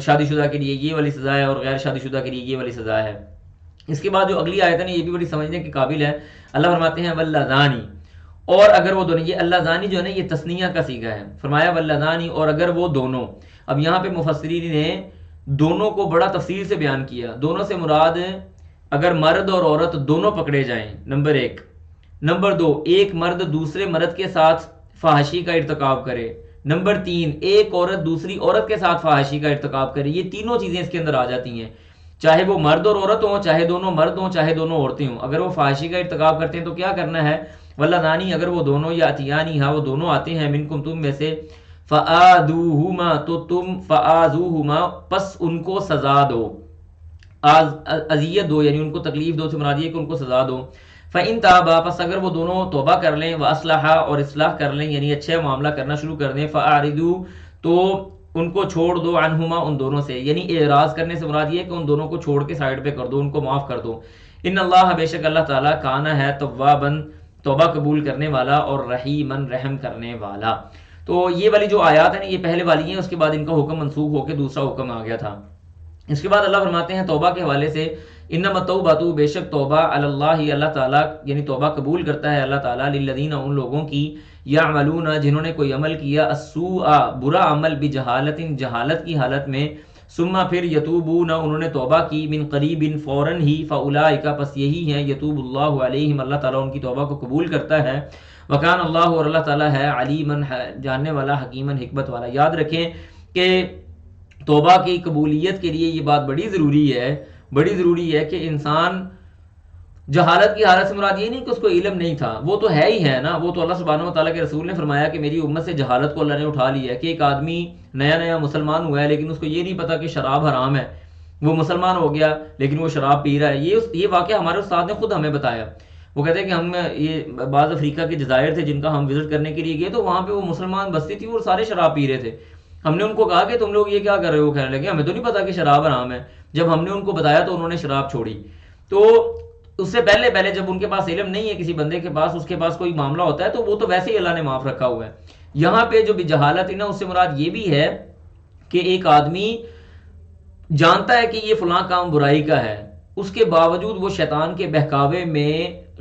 شادی شدہ کے لیے یہ والی سزا ہے اور غیر شادی شدہ کے لیے یہ والی سزا ہے. اس کے بعد جو اگلی آیت ہے یہ بھی بڑی سمجھنے کے قابل ہے. اللہ فرماتے ہیں واللذانی اور اگر وہ دونوں، یہ اللہ زانی جو ہے نا یہ تثنیہ کا صیغہ ہے. فرمایا واللذانی اور اگر وہ دونوں. اب یہاں پہ مفسرین نے دونوں کو بڑا تفصیل سے بیان کیا. دونوں سے مراد اگر مرد اور عورت دونوں پکڑے جائیں نمبر 1، نمبر 2 ایک مرد دوسرے مرد کے ساتھ فحاشی کا ارتکاب کرے، نمبر 3 ایک عورت دوسری عورت کے ساتھ فحاشی کا ارتکاب کرے. یہ تینوں چیزیں اس کے اندر آ جاتی ہیں، چاہے وہ مرد اور عورت ہوں، چاہے دونوں مرد ہوں، چاہے دونوں عورتیں ہوں. اگر وہ فحاشی کا ارتکاب کرتے ہیں تو کیا کرنا ہے؟ واللذانی اگر وہ دونوں یا اتیانی ہاں وہ دونوں آتے ہیں منکم تم میں سے فآذوہما تو تم فآذوہما پس ان کو سزا دو، اذیت دو یعنی ان کو تکلیف دو سے مراد یہ کہ ان کو سزا دو. فَإِن تَابَا پس اگر وہ دونوں توبہ کر لیں وَأَصْلَحَا اور اصلاح کر لیں یعنی اچھے معاملہ کرنا شروع کر دیں فَأَعْرِضُوا تو ان کو چھوڑ دو عنہما ان دونوں سے، یعنی اعراض کرنے سے مراد یہ کہ ان دونوں کو چھوڑ کے سائڈ پہ کر دو، ان کو معاف کر دو. ان اللہ بے شک اللہ تعالیٰ کانا ہے تواباً توبہ قبول کرنے والا اور رحیماً رحم کرنے والا. تو یہ والی جو آیات ہیں یہ پہلے والی ہیں، اس کے بعد ان کا حکم منسوخ ہو کے دوسرا حکم آ گیا تھا. اس کے بعد اللہ فرماتے ہیں توبہ کے حوالے سے انما التوبۃ بے شک توبہ علی اللہ اللہ تعالیٰ یعنی توبہ قبول کرتا ہے اللہ تعالیٰ للذین ان لوگوں کی یعملون جنہوں نے کوئی عمل کیا السوء برا عمل بجہالت جہالت کی حالت میں ثم پھر یتوبون انہوں نے توبہ کی من قریب فوراً ہی فاولئک پس یہی ہیں یتوب اللہ علیہم اللہ تعالیٰ ان کی توبہ کو قبول کرتا ہے. وکان اللہ اور اللہ تعالیٰ ہے علیماً جاننے والا حکیماً حکمت والا. یاد رکھیں کہ توبہ کی قبولیت کے لیے یہ بات بڑی ضروری ہے کہ انسان جہالت کی حالت سے مراد یہ نہیں کہ اس کو علم نہیں تھا، وہ تو ہے ہی ہے نا. وہ تو اللہ سبحانہ و تعالیٰ کے رسول نے فرمایا کہ میری امت سے جہالت کو اللہ نے اٹھا لیا ہے. کہ ایک آدمی نیا مسلمان ہوا ہے لیکن اس کو یہ نہیں پتا کہ شراب حرام ہے، وہ مسلمان ہو گیا لیکن وہ شراب پی رہا ہے. یہ واقعہ ہمارے استاد نے خود ہمیں بتایا. وہ کہتے ہیں کہ ہم یہ بعض افریقہ کے جزائر تھے جن کا ہم وزٹ کرنے کے لیے گئے تو وہاں پہ وہ مسلمان بستی تھی اور سارے شراب پی رہے تھے. ہم نے ان کو کہا کہ تم لوگ یہ کیا کر رہے ہو؟ کہنے لگے ہمیں تو نہیں پتا کہ شراب حرام ہے. جب ہم نے ان کو بتایا تو انہوں نے شراب چھوڑی. تو اس سے پہلے پہلے جب ان کے پاس علم نہیں ہے کسی بندے کے پاس، اس کے پاس کوئی معاملہ ہوتا ہے تو وہ تو ویسے ہی اللہ نے معاف رکھا ہوا ہے. یہاں پہ جو جہالت ہے نا، اس سے مراد یہ بھی ہے کہ ایک آدمی جانتا ہے کہ یہ فلاں کام برائی کا ہے، اس کے باوجود وہ شیطان کے بہکاوے میں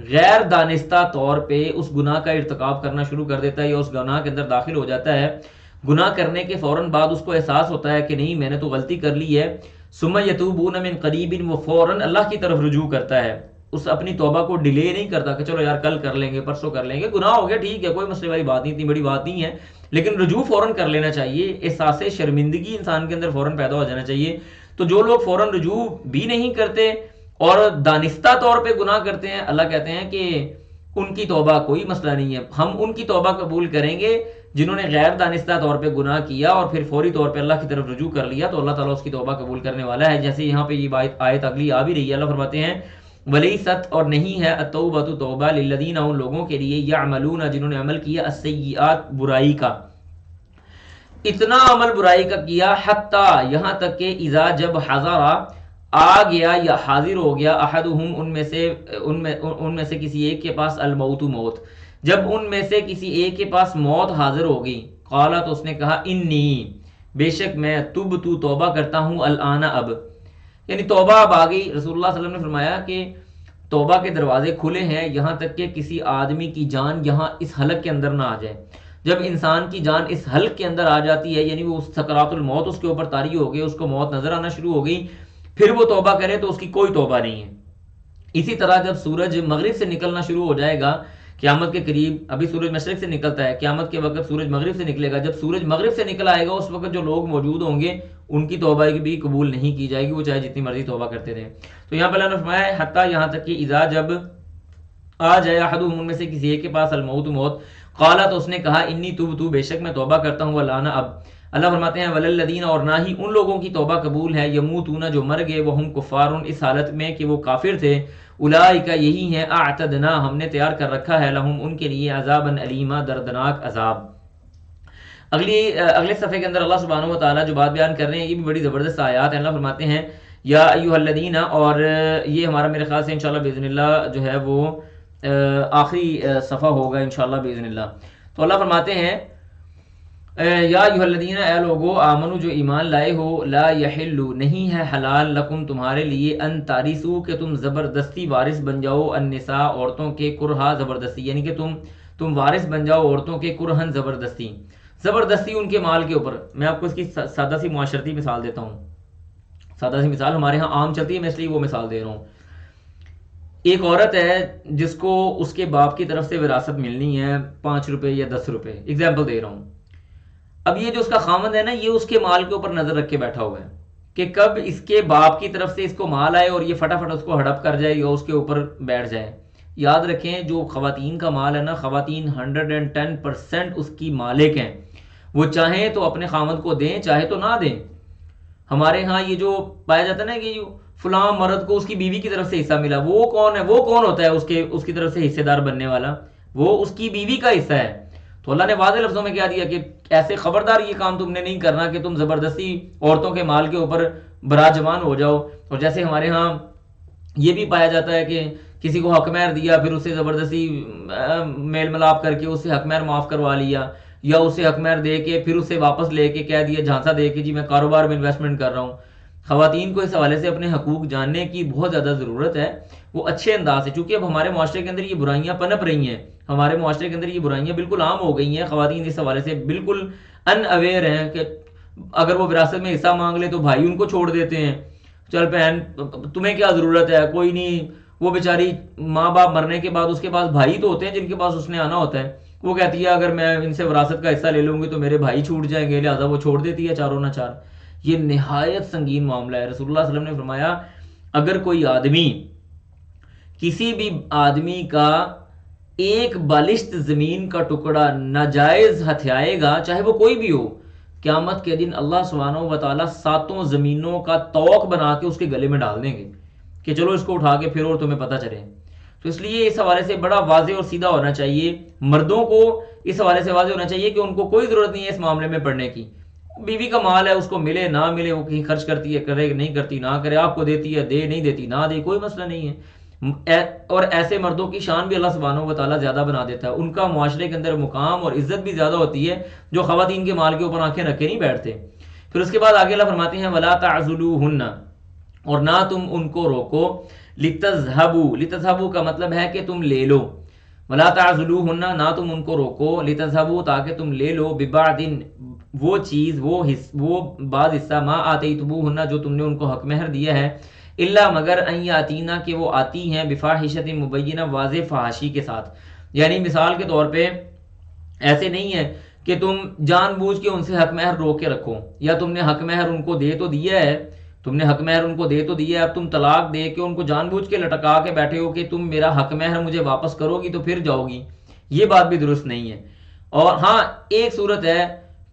غیر دانستہ طور پہ اس گناہ کا ارتکاب کرنا شروع کر دیتا ہے، یا اس گناہ کے اندر داخل ہو جاتا ہے. گناہ کرنے کے فوراً بعد اس کو احساس ہوتا ہے کہ نہیں میں نے تو غلطی کر لی ہے، ثم یتوبون من قریب، وہ فوراً اللہ کی طرف رجوع کرتا ہے. اس اپنی توبہ کو ڈیلے نہیں کرتا کہ چلو یار کل کر لیں گے، پرسوں کر لیں گے، گناہ ہو گیا ٹھیک ہے، کوئی مسئلے والی بات نہیں، اتنی بڑی بات نہیں ہے، لیکن رجوع فوراً کر لینا چاہیے. احساس شرمندگی انسان کے اندر فوراً پیدا ہو جانا چاہیے. تو جو لوگ فوراً رجوع بھی نہیں کرتے اور دانستہ طور پہ گناہ کرتے ہیں، اللہ کہتے ہیں کہ ان کی توبہ کوئی مسئلہ نہیں ہے، ہم ان کی توبہ قبول کریں گے جنہوں نے غیر دانستہ طور پہ گناہ کیا اور پھر فوری طور پہ اللہ کی طرف رجوع کر لیا، تو اللہ تعالیٰ اس کی توبہ قبول کرنے والا ہے. جیسے یہاں پہ یہ آیت اگلی آ بھی رہی ہے، اللہ فرماتے ہیں ولیست، اور نہیں ہے التوبۃ توبہ للذین، ان لوگوں کے لیے یعملون جنہوں نے عمل کیا السیئات برائی کا، اتنا عمل برائی کا کیا، حتیٰ یہاں تک کہ اذا جب حضر آ گیا یا حاضر ہو گیا، احدہم ان میں سے کسی ایک کے پاس الموت موت، جب ان میں سے کسی ایک کے پاس موت حاضر ہوگی، قالا تو اس نے کہا انی بے شک میں تبت توبہ کرتا ہوں الآن اب، یعنی توبہ اب آ گئی. رسول اللہ صلی اللہ علیہ وسلم نے فرمایا کہ توبہ کے دروازے کھلے ہیں یہاں تک کہ کسی آدمی کی جان یہاں اس حلق کے اندر نہ آ جائے. جب انسان کی جان اس حلق کے اندر آ جاتی ہے، یعنی وہ سکرات الموت اس کے اوپر طاری ہو گئی، اس کو موت نظر آنا شروع ہو گئی، پھر وہ توبہ کرے تو اس کی کوئی توبہ نہیں ہے. اسی طرح جب سورج مغرب سے نکلنا شروع ہو جائے گا قیامت کے قریب، ابھی سورج مشرق سے نکلتا ہے، قیامت کے وقت سورج مغرب سے نکلے گا، جب سورج مغرب سے نکل آئے گا اس وقت جو لوگ موجود ہوں گے ان کی توبہ بھی قبول نہیں کی جائے گی، وہ چاہے جتنی مرضی توبہ کرتے رہیں. تو یہاں پہ اللہ نے فرمایا حتیٰ یہاں تک کہ اذا جب آ جائے احدہم ان میں سے کسی ایک کے پاس الموت موت، قالا تو اس نے کہا انی تبت بے شک میں توبہ کرتا ہوں الآن اب. اللہ فرماتے ہیں وللذین، اور نہ ہی ان لوگوں کی توبہ قبول ہے یموتون جو مر گئے وہم کفار اس حالت میں کہ وہ کافر تھے، اولئک یہی ہیں اعتدنا ہم نے تیار کر رکھا ہے لہم ان کے لیے عذابا علیما دردناک عذاب. اگلے صفحے کے اندر اللہ سبحانہ و تعالیٰ جو بات بیان کر رہے ہیں یہ بھی بڑی زبردست آیات ہیں. اللہ فرماتے ہیں یا ایھا الذین، اور یہ ہمارا میرے خیال سے انشاءاللہ باذن اللہ جو ہے وہ آخری صفحہ ہوگا انشاءاللہ باذن اللہ. تو اللہ فرماتے ہیں یا ایھا الذین، اے لوگو آمنو جو ایمان لائے ہو، لا یحل نہیں ہے حلال لکم تمہارے لیے، ان تارثو کہ تم زبردستی وارث بن جاؤ، النساء عورتوں کے، کرہا زبردستی، یعنی کہ تم وارث بن جاؤ عورتوں کے، کرہن زبردستی ان کے مال کے اوپر. میں آپ کو اس کی سادہ سی معاشرتی مثال دیتا ہوں. سادہ سی مثال ہمارے ہاں عام چلتی ہے، میں اس لیے وہ مثال دے رہا ہوں. ایک عورت ہے جس کو اس کے باپ کی طرف سے وراثت ملنی ہے 5 روپے یا 10 روپے، اگزامپل دے رہا ہوں. اب یہ جو اس کا خامند ہے نا، یہ اس کے مال کے اوپر نظر رکھ کے بیٹھا ہوا ہے کہ کب اس کے باپ کی طرف سے اس کو مال آئے اور یہ فٹافٹ اس کو ہڑپ کر جائے یا اس کے اوپر بیٹھ جائے. یاد رکھیں جو خواتین کا مال ہے نا، خواتین 110% اس کی مالک ہیں. وہ چاہیں تو اپنے خامند کو دیں، چاہے تو نہ دیں. ہمارے ہاں یہ جو پایا جاتا ہے نا کہ فلاں مرد کو اس کی بیوی کی طرف سے حصہ ملا، وہ کون ہے؟ وہ کون ہوتا ہے اس کی طرف سے حصے دار بننے والا؟ وہ اس کی بیوی کا حصہ ہے. تو اللہ نے واضح لفظوں میں کیا دیا کہ ایسے خبردار یہ کام تم نے نہیں کرنا کہ تم زبردستی عورتوں کے مال کے اوپر براجمان ہو جاؤ. اور جیسے ہمارے ہاں یہ بھی پایا جاتا ہے کہ کسی کو حق مہر دیا، پھر اسے زبردستی میل ملاپ کر کے اسے حق مہر معاف کروا لیا، یا اسے حق مہر دے کے پھر اسے واپس لے کے کہہ دیا، جھانسا دے کے جی میں کاروبار میں انویسٹمنٹ کر رہا ہوں. خواتین کو اس حوالے سے اپنے حقوق جاننے کی بہت زیادہ ضرورت ہے، وہ اچھے انداز سے، چونکہ اب ہمارے معاشرے کے اندر یہ برائیاں پنپ رہی ہیں، ہمارے معاشرے کے اندر یہ برائیاں بالکل عام ہو گئی ہیں. خواتین اس حوالے سے بالکل ان اویئر ہیں کہ اگر وہ وراثت میں حصہ مانگ لے تو بھائی ان کو چھوڑ دیتے ہیں، چل بہن تمہیں کیا ضرورت ہے، کوئی نہیں. وہ بیچاری ماں باپ مرنے کے بعد اس کے پاس بھائی تو ہوتے ہیں جن کے پاس اس نے آنا ہوتا ہے، وہ کہتی ہے اگر میں ان سے وراثت کا حصہ لے لوں گی تو میرے بھائی چھوٹ جائیں گے، لہٰذا وہ چھوڑ دیتی ہے چاروں نہ چار. یہ نہایت سنگین معاملہ ہے. رسول اللہ صلی اللہ علیہ وسلم نے فرمایا اگر کوئی آدمی کسی بھی آدمی کا ایک بالشت زمین کا ٹکڑا ناجائز ہتھیائے گا، چاہے وہ کوئی بھی ہو، قیامت کے دن اللہ سبحانہ و تعالیٰ 7 زمینوں کا طوق بنا کے اس کے گلے میں ڈال دیں گے کہ چلو اس کو اٹھا کے پھر اور تمہیں پتہ چلے. تو اس لیے اس حوالے سے بڑا واضح اور سیدھا ہونا چاہیے. مردوں کو اس حوالے سے واضح ہونا چاہیے کہ ان کو کوئی ضرورت نہیں ہے اس معاملے میں پڑھنے کی. بیوی کا مال ہے، اس کو ملے نہ ملے، وہ کہیں خرچ کرتی ہے کرے، نہیں کرتی نہ کرے، آپ کو دیتی ہے دے، نہیں دیتی نہ دے، کوئی مسئلہ نہیں ہے. اور ایسے مردوں کی شان بھی اللہ سبحانہ و تعالیٰ زیادہ بنا دیتا ہے، ان کا معاشرے کے اندر مقام اور عزت بھی زیادہ ہوتی ہے، جو خواتین کے مال کے اوپر آنکھیں رکھے نہیں بیٹھتے۔ پھر اس کے بعد آگے اللہ فرماتے ہیں وَلَا تَعْزُلُوهُنَّ، اور نہ تم ان کو روکو، لِتَذْهَبُوا کا مطلب ہے کہ تم لے لو، وَلَا تَعْزُلُوهُنَّ نہ تم ان کو روکو، لِتَذْهَبُوا تاکہ تم لے لو، بِبَعْدٍ وہ چیز وہ بعض حصہ ما آتیتموہن جو تم نے ان کو حق مہر دیا ہے، الا مگر ان یاتینا کہ وہ آتی ہیں بفاحشۃ مبینہ واضح فحاشی کے ساتھ، یعنی مثال کے طور پہ ایسے نہیں ہے کہ تم جان بوجھ کے ان سے حق مہر روک کے رکھو، یا تم نے حق مہر ان کو دے تو دیا ہے، تم نے حق مہر ان کو دے تو دیا ہے، اب تم طلاق دے کے ان کو جان بوجھ کے لٹکا کے بیٹھے ہو کہ تم میرا حق مہر مجھے واپس کرو گی تو پھر جاؤ گی، یہ بات بھی درست نہیں ہے۔ اور ہاں ایک صورت ہے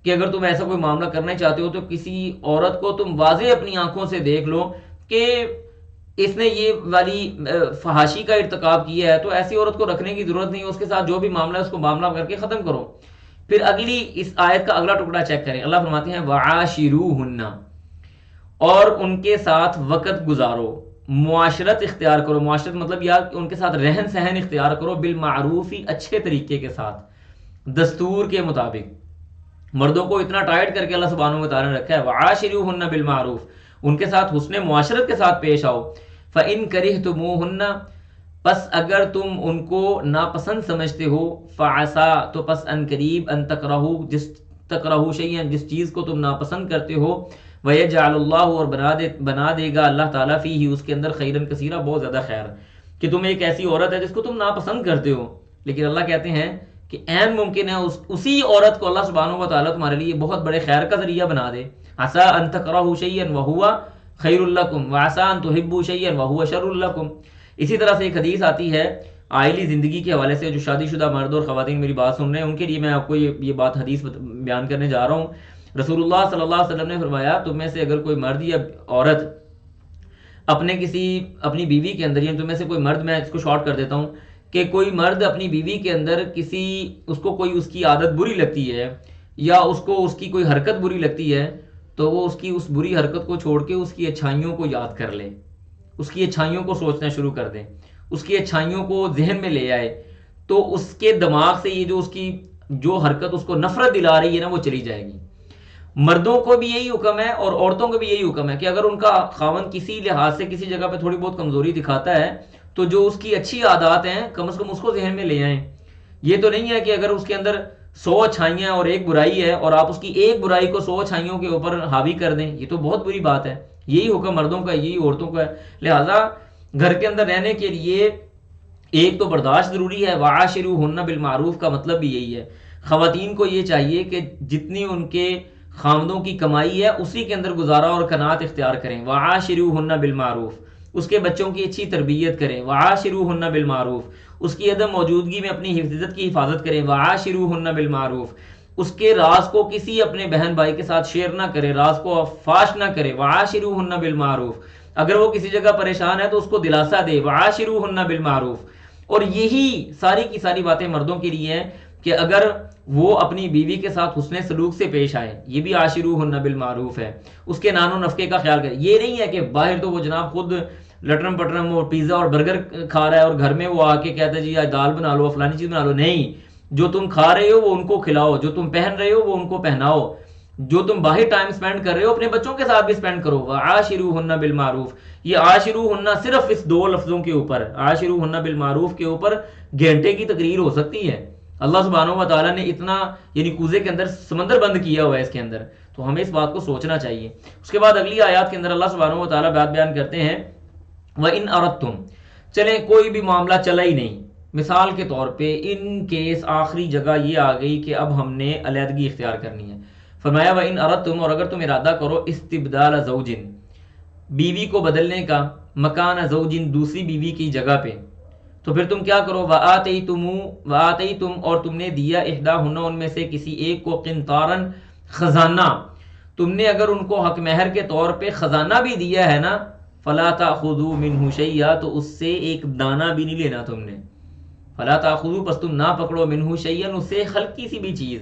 کہ اگر تم ایسا کوئی معاملہ کرنا چاہتے ہو تو کسی عورت کو تم واضح اپنی آنکھوں سے دیکھ لو کہ اس نے یہ والی فحاشی کا ارتکاب کیا ہے، تو ایسی عورت کو رکھنے کی ضرورت نہیں ہے، اس کے ساتھ جو بھی معاملہ ہے اس کو معاملہ کر کے ختم کرو۔ پھر اگلی اس آیت کا اگلا ٹکڑا چیک کریں، اللہ فرماتے ہیں وَعَاشِرُوهُنَّ، اور ان کے ساتھ وقت گزارو، معاشرت اختیار کرو، معاشرت مطلب یا ان کے ساتھ رہن سہن اختیار کرو، بالمعروفی اچھے طریقے کے ساتھ، دستور کے مطابق۔ مردوں کو اتنا ٹائٹ کر کے اللہ سبحانہ و تعالیٰ نے رکھا ہے وَعَاشِرُوهُنَّ بِالْمَعْرُوفِ، ان کے ساتھ حسن معاشرت کے ساتھ پیش آؤ۔ فَإِن كَرِهْتُمُوهُنَّ، پس اگر تم ان کو ناپسند سمجھتے ہو، فَعَسَىٰ تو پس ان قریب، ان تکرہوا شیئا جس چیز کو تم ناپسند کرتے ہو، وَيَجْعَلُ اللَّهُ اور بنا دے گا اللہ تعالیٰ فیہ اس کے اندر خیرن کثیرا بہت زیادہ خیر، کہ تم ایک ایسی عورت ہے جس کو تم ناپسند کرتے ہو، لیکن اللہ کہتے ہیں کہ عین ممکن ہے اسی عورت کو اللہ سبحانہ و تعالیٰ تمہارے لیے بہت بڑے خیر کا ذریعہ بنا دے۔ عسیٰ ان تکرہوا شیئا وہو خیر لکم وعسیٰ ان تحبوا شیئا وہو شر لکم۔ اسی طرح سے ایک حدیث آتی ہے عائلی زندگی کے حوالے سے، جو شادی شدہ مرد اور خواتین میری بات سن رہے ہیں ان کے لیے میں آپ کو یہ بات حدیث بیان کرنے جا رہا ہوں۔ رسول اللہ صلی اللہ علیہ وسلم نے فرمایا تم میں سے اگر کوئی مرد یا عورت اپنی بیوی کے اندر، یعنی تم میں سے کوئی مرد، میں اس کو شارٹ کر دیتا ہوں کہ کوئی مرد اپنی بیوی کے اندر اس کو کوئی اس کی عادت بری لگتی ہے یا اس کو اس کی کوئی حرکت بری لگتی ہے، تو وہ اس کی اس بری حرکت کو چھوڑ کے اس کی اچھائیوں کو یاد کر لے، اس کی اچھائیوں کو سوچنا شروع کر دیں، اس کی اچھائیوں کو ذہن میں لے آئے، تو اس کے دماغ سے یہ جو اس کی جو حرکت اس کو نفرت دلا رہی ہے نا وہ چلی جائے گی۔ مردوں کو بھی یہی حکم ہے اور عورتوں کو بھی یہی حکم ہے کہ اگر ان کا خاوند کسی لحاظ سے کسی جگہ پہ تھوڑی بہت کمزوری دکھاتا ہے تو جو اس کی اچھی عادات ہیں کم از کم اس کو ذہن میں لے آئیں۔ یہ تو نہیں ہے کہ اگر اس کے اندر 100 اچھائیاں اور ایک برائی ہے اور آپ اس کی ایک برائی کو 100 اچھائیوں کے اوپر حاوی کر دیں، یہ تو بہت بری بات ہے۔ یہی حکم مردوں کا، یہی عورتوں کا ہے۔ لہٰذا گھر کے اندر رہنے کے لیے ایک تو برداشت ضروری ہے، وَعَاشِرُوهُنَّ بِالْمَعْرُوفِ کا مطلب بھی یہی ہے۔ خواتین کو یہ چاہیے کہ جتنی ان کے خامدوں کی کمائی ہے اسی کے اندر گزارا اور قناعت اختیار کریں، وَعَاشِرُوهُنَّ بِالْمَعْرُوفِ، اس کے بچوں کی اچھی تربیت کریں، وَعَاشِرُوهُنَّ بِالْمَعْرُوفِ، اس کی عدم موجودگی میں اپنی عزت کی حفاظت کریں، وَعَاشِرُوهُنَّ بِالْمَعْرُوفِ، اس کے راز کو کسی اپنے بہن بھائی کے ساتھ شیئر نہ کرے، راز کو فاش نہ کرے، وَعَاشِرُوهُنَّ بِالْمَعْرُوفِ، اگر وہ کسی جگہ پریشان ہے تو اس کو دلاسا دے، وَعَاشِرُوهُنَّ بِالْمَعْرُوفِ۔ اور یہی ساری کی ساری باتیں مردوں کے لیے ہیں کہ اگر وہ اپنی بیوی کے ساتھ حسن سلوک سے پیش آئے، یہ بھی عاشروہن بالمعروف ہے، اس کے نان و نفقے کا خیال کرے۔ یہ نہیں ہے کہ باہر تو وہ جناب خود لٹرم پٹرم اور پیزا اور برگر کھا رہا ہے اور گھر میں وہ آ کے کہتا ہے جی آج دال بنا لو فلانی چیز بنا لو۔ نہیں، جو تم کھا رہے ہو وہ ان کو کھلاؤ، جو تم پہن رہے ہو وہ ان کو پہناؤ، جو تم باہر ٹائم سپینڈ کر رہے ہو اپنے بچوں کے ساتھ بھی سپینڈ کرو۔ وعاشروہن بالمعروف، یہ عاشروہن صرف اس دو لفظوں کے اوپر، عاشروہن بالمعروف کے اوپر گھنٹے کی تقریر ہو سکتی ہے۔ اللہ سبحانہ و تعالیٰ نے اتنا یعنی کوزے کے اندر سمندر بند کیا ہوا ہے اس کے اندر، تو ہمیں اس بات کو سوچنا چاہیے۔ اس کے بعد اگلی آیات کے اندر اللہ سبحانہ و تعالیٰ بات بیان کرتے ہیں وَإِنْ أَرَدْتُمْ، چلیں کوئی بھی معاملہ چلا ہی نہیں، مثال کے طور پہ ان کیس آخری جگہ یہ آ گئی کہ اب ہم نے علیحدگی اختیار کرنی ہے، فرمایا وَإِنْ أَرَدْتُمْ، اور اگر تم ارادہ کرو استبدال زوجن، بیوی کو بدلنے کا، مکان زوجن، دوسری بیوی کی جگہ پہ، تو پھر تم کیا کرو، وَآتَيْتُمْ، اور تم نے دیا احداہن، ان میں سے کسی ایک کو، قنطاراً، خزانہ، تم نے اگر ان کو حق مہر کے طور پہ خزانہ بھی دیا ہے نا، فَلَا تَأْخُذُوا مِنْهُ شَيْئًا، تو اس سے ایک دانہ بھی نہیں لینا تم نے، فَلَا تَأْخُذُوا، پس تم نہ پکڑو، مِنْهُ شَيْئًا، اس سے ہلکی سی بھی چیز،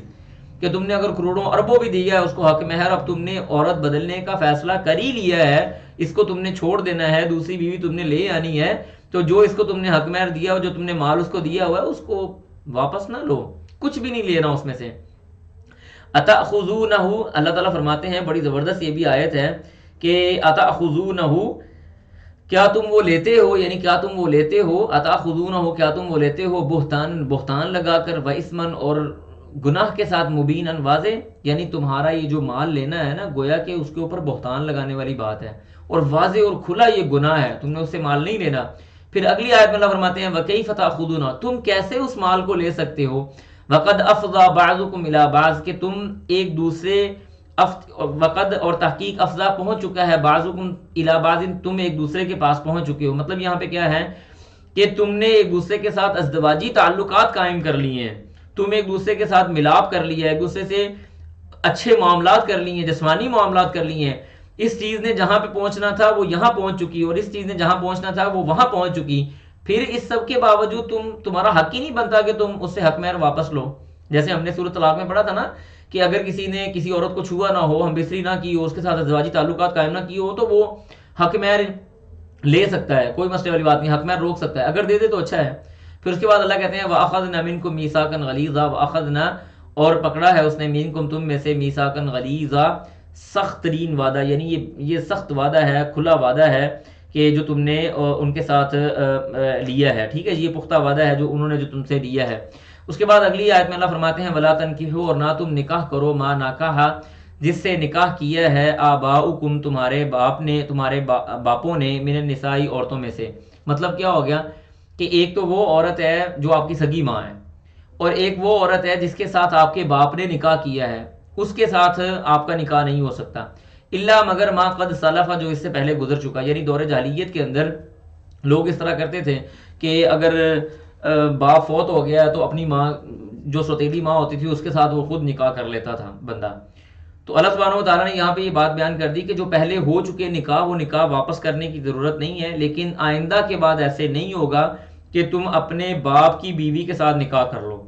کہ تم نے اگر کروڑوں اربوں بھی دیا ہے اس کو حق مہر، اب تم نے عورت بدلنے کا فیصلہ کر ہی لیا ہے، اس کو تم نے چھوڑ دینا ہے، دوسری بیوی تم نے لے آنی ہے، تو جو اس کو تم نے حق مہر دیا اور جو تم نے مال اس کو دیا ہوا ہے اس کو واپس نہ لو، کچھ بھی نہیں لینا اس میں سے. اتأخذونہ، اللہ تعالیٰ فرماتے ہیں، بڑی زبردست یہ بھی آیت ہے کہ اتأخذونہ، کیا تم وہ لیتے ہو، یعنی کیا تم وہ لیتے ہو، اتأخذونہ کیا تم وہ لیتے ہو، بہتان لگا کر، و اسمن اور گناہ کے ساتھ، مبینا واضح، یعنی تمہارا یہ جو مال لینا ہے نا، گویا کہ اس کے اوپر بہتان لگانے والی بات ہے اور واضح اور کھلا یہ گناہ ہے، تم نے اس سے مال نہیں لینا. پھر اگلی آیت میں اللہ فرماتے ہیں وَكَيْفَ تَأْخُذُونَ، تم کیسے اس مال کو لے سکتے ہو، وَقَدْ أَفْضَى بَعْضُكُمْ إِلَىٰ بَعْضٍ، کہ تم ایک دوسرے، وقد اور تحقیق، افضا پہنچ چکا ہے، بعضکم الی بعض، تم ایک دوسرے کے پاس پہنچ چکے ہو. مطلب یہاں پہ کیا ہے کہ تم نے ایک دوسرے کے ساتھ ازدواجی تعلقات قائم کر لیے ہیں، تم ایک دوسرے کے ساتھ ملاپ کر لیا ہے، ایک دوسرے سے اچھے معاملات کر لیے ہیں، جسمانی معاملات کر لیے ہیں. اس چیز نے جہاں پہ پہنچنا تھا وہ یہاں پہنچ چکی اور اس چیز نے جہاں پہنچنا تھا وہ وہاں پہنچ چکی. پھر اس سب کے باوجود تمہارا حق ہی نہیں بنتا کہ تم اس سے حق مہر واپس لو. جیسے ہم نے سورۃ طلاق میں پڑھا تھا نا کہ اگر کسی نے کسی عورت کو چھوا نہ ہو، ہم بستری نہ کی ہو، اس کے ساتھ ازدواجی تعلقات قائم نہ کی ہو، تو وہ حق مہر لے سکتا ہے، کوئی مسئلے والی بات نہیں، حق مہر روک سکتا ہے، اگر دے دے تو اچھا ہے. پھر اس کے بعد اللہ کہتے ہیں وَأَخَذْنَا مِنْكُمْ مِيثَاقًا غَلِيظًا، وَأَخَذْنَا اور پکڑا ہے اس نے، مِنْكُمْ تم میں سے، مِيثَاقًا غَلِيظًا سخت ترین وعدہ، یعنی یہ سخت وعدہ ہے، کھلا وعدہ ہے کہ جو تم نے ان کے ساتھ لیا ہے. ٹھیک ہے، یہ پختہ وعدہ ہے جو انہوں نے جو تم سے لیا ہے. اس کے بعد اگلی آیت میں اللہ فرماتے ہیں وَلَا تَنْكِحُوا، اور نہ تم نکاح کرو، مَا نَكَحَ جس سے نکاح کیا ہے، آباؤکم تمہارے باپ نے، تمہارے باپوں نے، من النساء عورتوں میں سے. مطلب کیا ہو گیا کہ ایک تو وہ عورت ہے جو آپ کی سگی ماں ہے، اور ایک وہ عورت ہے جس کے ساتھ آپ کے باپ نے نکاح کیا ہے، اس کے ساتھ آپ کا نکاح نہیں ہو سکتا الا مگر ما قد سلف، جو اس سے پہلے گزر چکا. یعنی دور جاہلیت کے اندر لوگ اس طرح کرتے تھے کہ اگر باپ فوت ہو گیا تو اپنی ماں جو سوتیلی ماں ہوتی تھی اس کے ساتھ وہ خود نکاح کر لیتا تھا بندہ. تو اللہ سبحانہ و تعالیٰ نے یہاں پہ یہ بات بیان کر دی کہ جو پہلے ہو چکے نکاح، وہ نکاح واپس کرنے کی ضرورت نہیں ہے، لیکن آئندہ کے بعد ایسے نہیں ہوگا کہ تم اپنے باپ کی بیوی کے ساتھ نکاح کر لو.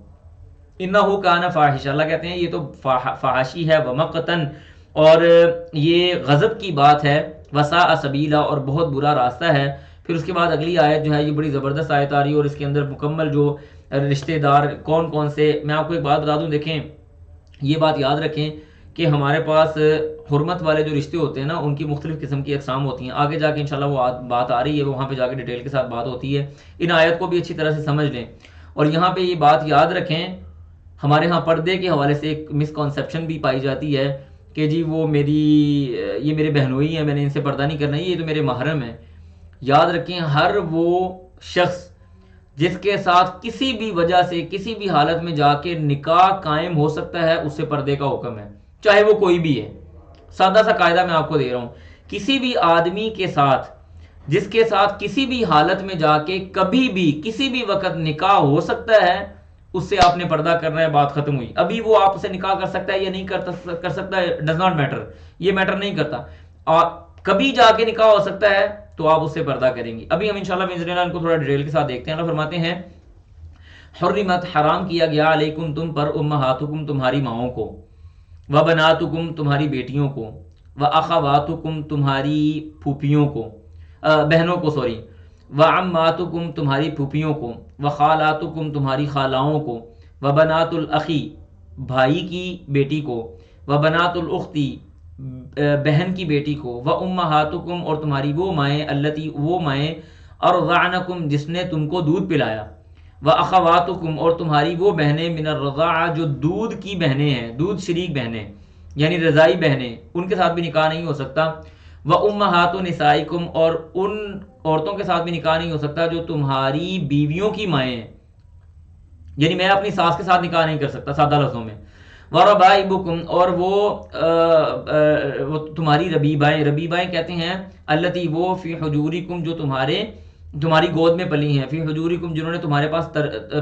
انہو کان فاحشہ، اللہ کہتے ہیں یہ تو فحاشی ہے، ومقتن اور یہ غضب کی بات ہے، وساء سبیلا اور بہت برا راستہ ہے. پھر اس کے بعد اگلی آیت جو ہے یہ بڑی زبردست آیت آ رہی ہے اور اس کے اندر مکمل جو رشتہ دار کون کون سے، میں آپ کو ایک بات بتا دوں، دیکھیں یہ بات یاد رکھیں کہ ہمارے پاس حرمت والے جو رشتے ہوتے ہیں نا، ان کی مختلف قسم کی اقسام ہوتی ہیں. آگے جا کے انشاءاللہ وہ بات آ رہی ہے، وہاں پہ جا کے ڈیٹیل کے ساتھ بات ہوتی ہے. ان آیت کو بھی اچھی طرح سے سمجھ لیں اور یہاں پہ یہ بات یاد رکھیں. ہمارے ہاں پردے کے حوالے سے ایک مسکنسیپشن بھی پائی جاتی ہے کہ جی وہ یہ میرے بہنوئی ہیں، میں نے ان سے پردہ نہیں کرنا، یہ تو میرے محرم ہیں. یاد رکھیں ہر وہ شخص جس کے ساتھ کسی بھی وجہ سے کسی بھی حالت میں جا کے نکاح قائم ہو سکتا ہے، اس سے پردے کا حکم ہے، چاہے وہ کوئی بھی ہے. سادہ سا قاعدہ میں آپ کو دے رہا ہوں، کسی بھی آدمی کے ساتھ جس کے ساتھ کسی بھی حالت میں جا کے کبھی بھی کسی بھی وقت نکاح ہو سکتا ہے، اس سے آپ نے پردہ کرنا ہے، بات ختم ہوئی. ابھی وہ آپ سے نکاح کر سکتا ہے یا نہیں کر سکتا ہے، ڈز ناٹ میٹر، یہ میٹر نہیں کرتا. کبھی جا کے نکاح ہو سکتا ہے تو آپ اس سے پردہ کریں گی. ابھی ہم انشاءاللہ باذن اللہ ان کو تھوڑا ڈیٹیل کے ساتھ دیکھتے ہیں. اللہ فرماتے ہیں حرمت حرام کیا گیا، علیکم تم پر، امہاتکم تمہاری ماؤں کو، وبناتکم تمہاری بیٹیوں کو، واخواتکم تمہاری پھوپھیوں کو، بہنوں کو، سوری، وعماتکم تمہاری پھوپھیوں کو، وخالاتکم تمہاری خالاؤں کو، وبنات الاخی بھائی کی بیٹی کو، وبنات الاختی بہن کی بیٹی کو، وامہاتکم اور تمہاری وہ مائیں، اللتی وہ مائیں، ارضعنکم جس نے تم کو دودھ پلایا، واخواتکم اور تمہاری وہ بہنیں، من الرضاعہ جو دودھ کی بہنیں ہیں، دودھ شریک بہنیں یعنی رضائی بہنیں، ان کے ساتھ بھی نکاح نہیں ہو سکتا. وامہات نسائکم اور ان عورتوں کے ساتھ بھی نکاح نہیں ہو سکتا جو تمہاری بیویوں کی مائیں ہیں، یعنی میں اپنی ساس کے ساتھ نکاح نہیں کر سکتا، سادہ لفظوں میں. وربائبکم اور وہ تمہاری ربیبائیں، ربیبائیں کہتے ہیں التی وہ، فی حجورکم جو تمہاری گود میں پلی ہیں، فی حجورکم جنہوں نے تمہارے پاس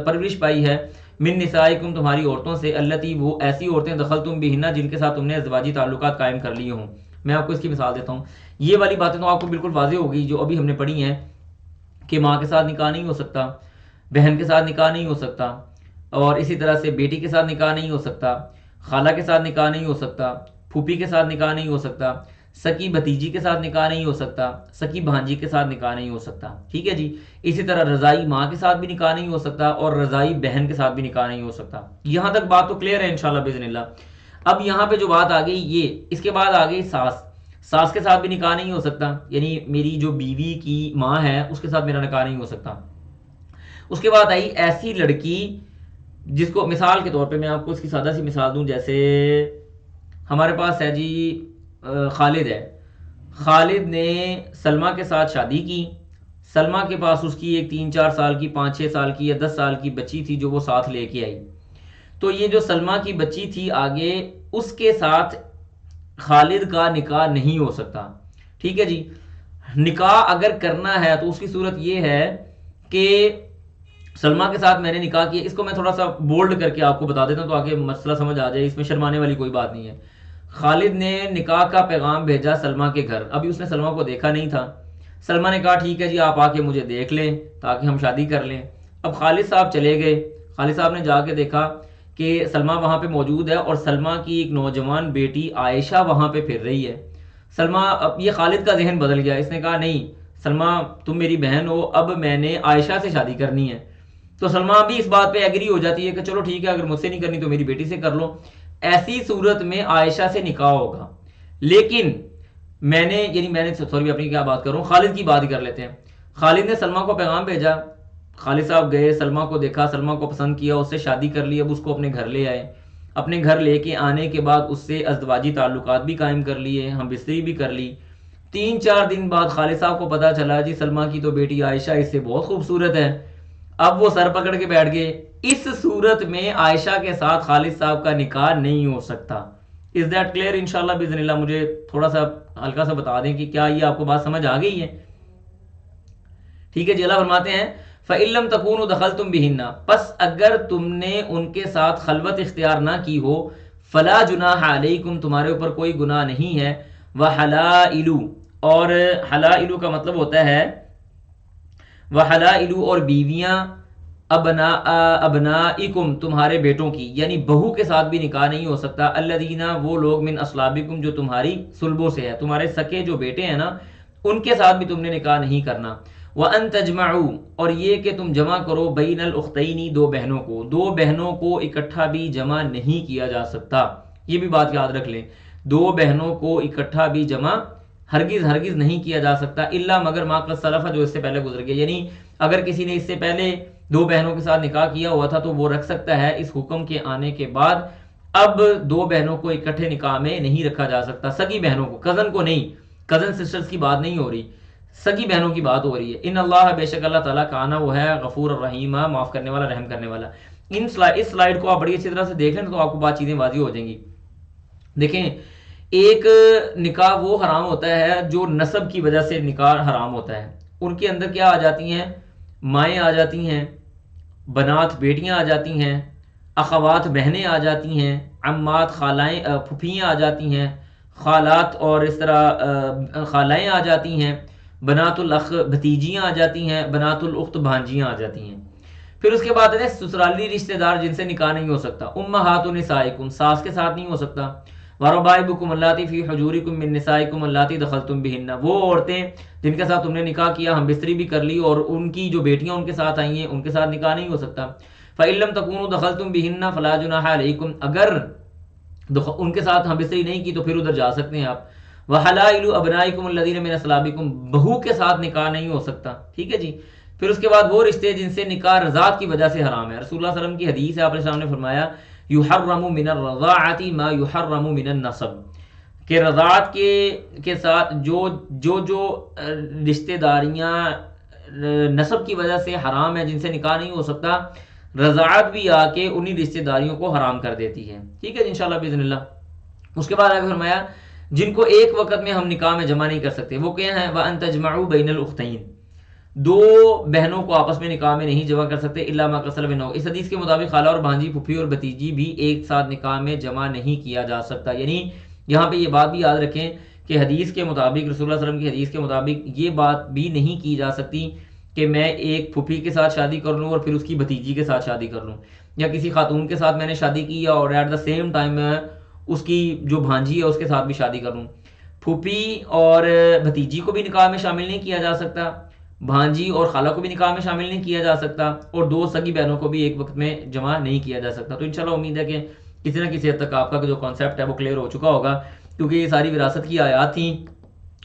پرورش پائی ہے، من نسائکم تمہاری عورتوں سے، التی وہ ایسی عورتیں، دخلتم بہنہ جن کے ساتھ تم نے ازدواجی تعلقات قائم کر لیے ہوں. میں آپ کو اس کی مثال دیتا ہوں. یہ والی باتیں تو آپ کو بالکل واضح ہوگی جو ابھی ہم نے پڑھی ہیں کہ ماں کے ساتھ نکاح نہیں ہو سکتا، بہن کے ساتھ نکاح نہیں ہو سکتا، اور اسی طرح سے بیٹی کے ساتھ نکاح نہیں ہو سکتا، خالہ کے ساتھ نکاح نہیں ہو سکتا، پھوپھی کے ساتھ نکاح نہیں ہو سکتا. سکی بھتیجی کے ساتھ نکاح نہیں ہو سکتا، سکی بھانجی کے ساتھ نکاح نہیں ہو سکتا، ٹھیک ہے جی۔ اسی طرح رضائی ماں کے ساتھ بھی نکاح نہیں ہو سکتا اور رضائی بہن کے ساتھ بھی نکاح نہیں ہو سکتا۔ یہاں تک بات تو کلیئر ہے انشاءاللہ باذن اللہ۔ اب یہاں پہ جو بات آ گئی یہ، اس کے بعد آ گئی ساس۔ ساس کے ساتھ بھی نکاح نہیں ہو سکتا، یعنی میری جو بیوی کی ماں ہے اس کے ساتھ میرا نکاح نہیں ہو سکتا۔ اس کے بعد آئی ایسی لڑکی جس کو، مثال کے طور پہ میں آپ کو اس کی سادہ سی مثال دوں، جیسے ہمارے پاس ہے جی خالد ہے، خالد نے سلمہ کے ساتھ شادی کی، سلمہ کے پاس اس کی ایک 3-4 سال کی، 5-6 سال کی یا 10 سال کی بچی تھی جو وہ ساتھ لے کے آئی۔ تو یہ جو سلمہ کی بچی تھی آگے، اس کے ساتھ خالد کا نکاح نہیں ہو سکتا، ٹھیک ہے جی۔ نکاح اگر کرنا ہے تو اس کی صورت یہ ہے کہ سلمہ کے ساتھ میں نے نکاح کیا، اس کو میں تھوڑا سا بولڈ کر کے آپ کو بتا دیتا ہوں تو آگے مسئلہ سمجھ آ جائے، اس میں شرمانے والی کوئی بات نہیں ہے۔ خالد نے نکاح کا پیغام بھیجا سلمہ کے گھر، ابھی اس نے سلمہ کو دیکھا نہیں تھا، سلمہ نے کہا ٹھیک ہے جی آپ آ کے مجھے دیکھ لیں تاکہ ہم شادی کر لیں۔ اب خالد صاحب چلے گئے، خالد صاحب نے جا کے دیکھا کہ سلمہ وہاں پہ موجود ہے اور سلمہ کی ایک نوجوان بیٹی عائشہ وہاں پہ پھر رہی ہے۔ سلمہ، اب یہ خالد کا ذہن بدل گیا، اس نے کہا نہیں سلمہ تم میری بہن ہو، اب میں نے عائشہ سے شادی کرنی ہے۔ تو سلمہ بھی اس بات پہ ایگری ہو جاتی ہے کہ چلو ٹھیک ہے اگر مجھ سے نہیں کرنی تو میری بیٹی سے کر لو۔ ایسی صورت میں عائشہ سے نکاح ہوگا، لیکن میں نے سوری اپنی کیا بات کروں، خالد کی بات ہی کر لیتے ہیں۔ خالد نے سلمہ کو پیغام بھیجا، خالد صاحب گئے، سلمہ کو دیکھا، سلمہ کو پسند کیا، اس سے شادی کر لی، اب اس کو اپنے گھر لے آئے۔ اپنے گھر لے کے آنے کے بعد اس سے ازدواجی تعلقات بھی قائم کر لیے، ہم بستری بھی کر لی۔ 3-4 دن بعد خالد صاحب کو پتا چلا جی سلمہ کی تو بیٹی عائشہ اس سے بہت خوبصورت ہے۔ اب وہ سر پکڑ کے بیٹھ گئے۔ اس صورت میں عائشہ کے ساتھ خالد صاحب کا نکاح نہیں ہو سکتا۔ از دیٹ کلیئر انشاءاللہ باذن اللہ؟ مجھے تھوڑا سا ہلکا سا بتا دیں کہ کیا یہ آپ کو بات سمجھ آ گئی ہے؟ ٹھیک ہے جی، اللہ فرماتے ہیں فَإِن لَمْ تَكُونُوا دَخَلْتُمْ بِهِنَّ، پس اگر تم نے ان کے ساتھ خلوت اختیار نہ کی ہو، فَلَا جُنَاحَ عَلَيْكُمْ، تمہارے اوپر کوئی گناہ نہیں ہے، وَحَلَائِلُ، اور حلائل کا مطلب ہوتا ہے وحلائل، اور بیویاں، ابنائکم، تمہارے بیٹوں کی، یعنی بہو کے ساتھ بھی نکاح نہیں ہو سکتا، الذین، وہ لوگ، من اصلابکم، جو تمہاری صلبوں سے ہے، تمہارے سکے جو بیٹے ہیں نا ان کے ساتھ بھی تم نے نکاح نہیں کرنا۔ وَأَن تَجْمَعُوا، اور یہ کہ تم جمع کرو، بین الاختین، دو بہنوں کو اکٹھا بھی جمع نہیں کیا جا سکتا، یہ بھی بات یاد رکھ لیں، دو بہنوں کو اکٹھا بھی جمع ہرگز نہیں کیا جا سکتا، الا مگر ما قد سلف، جو اس سے پہلے گزر گیا، یعنی اگر کسی نے اس سے پہلے دو بہنوں کے ساتھ نکاح کیا ہوا تھا تو وہ رکھ سکتا ہے، اس حکم کے آنے کے بعد اب دو بہنوں کو اکٹھے نکاح میں نہیں رکھا جا سکتا، سگی بہنوں کو، کزن کو نہیں، کزن سسٹرز کی بات نہیں ہو رہی، سگی بہنوں کی بات ہو رہی ہے۔ ان اللہ، بے شک اللہ تعالیٰ، کانا، وہ ہے، غفور الرحیم، معاف کرنے والا، رحم کرنے والا۔ اس سلائیڈ کو آپ بڑی اچھی طرح سے دیکھ لیں تو آپ کو بات چیزیں واضح ہو جائیں گی۔ دیکھیں، ایک نکاح وہ حرام ہوتا ہے جو نسب کی وجہ سے نکاح حرام ہوتا ہے، ان کے اندر کیا آ جاتی ہیں؟ مائیں آ جاتی ہیں، بنات بیٹیاں آ جاتی ہیں، اخوات بہنیں آ جاتی ہیں، عمات خالائیں پھپھیاں آ جاتی ہیں، خالات اور اس طرح خالائیں آ جاتی ہیں، بنات الاخ بھتیجیاں آ جاتی ہیں، بنات الاخت بھانجیاں آ جاتی ہیں۔ پھر اس کے بعد ہے سسرالی رشتہ دار جن سے نکاح نہیں ہو سکتا، امہات نسائکم، ساس کے ساتھ نہیں ہو سکتا، وربائبکم اللاتی فی حجورکم من نسائکم اللاتی دخلتم بہن، وہ عورتیں جن کے ساتھ تم نے نکاح کیا، ہم بستری بھی کر لی، اور ان کی جو بیٹیاں ان کے ساتھ آئی ہیں ان کے ساتھ نکاح نہیں ہو سکتا۔ فإن لم تکونوا دخلتم بہن فلا جناح علیکم، اگر ان کے ساتھ ہم بستری نہیں کی تو پھر ادھر جا سکتے ہیں آپ۔ وحلائل ابنائکم الذین من اصلابکم، بہو کے ساتھ نکاح نہیں ہو سکتا، ٹھیک ہے جی۔ پھر اس کے بعد وہ رشتے جن سے نکاح رضاعت کی وجہ سے حرام ہے، رسول اللہ صلی اللہ علیہ وسلم کی حدیث ہے، آپ نے سامنے فرمایا یحرم من الرضاعۃ ما یحرم من النسب، کہ رضاعت کے ساتھ جو رشتہ داریاں نسب کی وجہ سے حرام ہے، جن سے نکاح نہیں ہو سکتا، رضاعت بھی آ کے انہی رشتہ داریوں کو حرام کر دیتی ہے، ٹھیک ہے انشاءاللہ باذن اللہ۔ اس کے بعد آگے فرمایا جن کو ایک وقت میں ہم نکاح میں جمع نہیں کر سکتے، وہ کیا ہیں؟ وَأَن تَجْمَعُوا بَيْنَ الْأُخْتَيْنِ، دو بہنوں کو آپس میں نکاح میں نہیں جمع کر سکتے، الا ما قد سلف۔ اس حدیث کے مطابق خالہ اور بھانجی، پھوپھی اور بھتیجی بھی ایک ساتھ نکاح میں جمع نہیں کیا جا سکتا، یعنی یہاں پہ یہ بات بھی یاد رکھیں کہ حدیث کے مطابق، رسول اللہ صلی اللہ علیہ وسلم کی حدیث کے مطابق یہ بات بھی نہیں کی جا سکتی کہ میں ایک پھوپھی کے ساتھ شادی کر لوں اور پھر اس کی بھتیجی کے ساتھ شادی کر لوں، یا کسی خاتون کے ساتھ میں نے شادی کی اور ایٹ دا سیم ٹائم اس کی جو بھانجی ہے اس کے ساتھ بھی شادی کر لوں۔ پھوپھی اور بھتیجی کو بھی نکاح میں شامل نہیں کیا جا سکتا، بھانجی اور خالہ کو بھی نکاح میں شامل نہیں کیا جا سکتا، اور دو سگی بہنوں کو بھی ایک وقت میں جمع نہیں کیا جا سکتا. تو انشاءاللہ امید ہے کہ کسی نہ کسی حد تک آپ کا جو کانسیپٹ ہے وہ کلیئر ہو چکا ہوگا، کیونکہ یہ ساری وراثت کی آیات تھیں،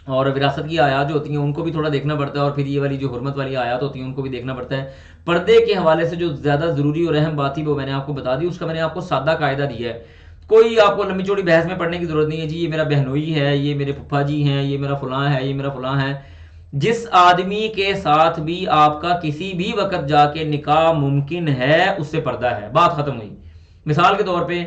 اور وراثت کی آیات جو ہوتی ہیں ان کو بھی تھوڑا دیکھنا پڑتا ہے، اور پھر یہ والی جو حرمت والی آیات ہوتی ہیں ان کو بھی دیکھنا پڑتا ہے. پردے کے حوالے سے جو زیادہ ضروری اور اہم بات تھی وہ میں نے آپ کو بتا دی، اس کا میں نے آپ کو سادہ قاعدہ دیا ہے. کوئی آپ کو لمبی چوڑی بحث میں پڑھنے کی ضرورت نہیں ہے جی یہ میرا بہنوئی ہے، یہ میرے پھپھا جی ہیں، یہ میرا فلاں ہے، یہ میرا فلاں ہے. جس آدمی کے ساتھ بھی آپ کا کسی بھی وقت جا کے نکاح ممکن ہے اس سے پردہ ہے، بات ختم ہوئی. مثال کے طور پہ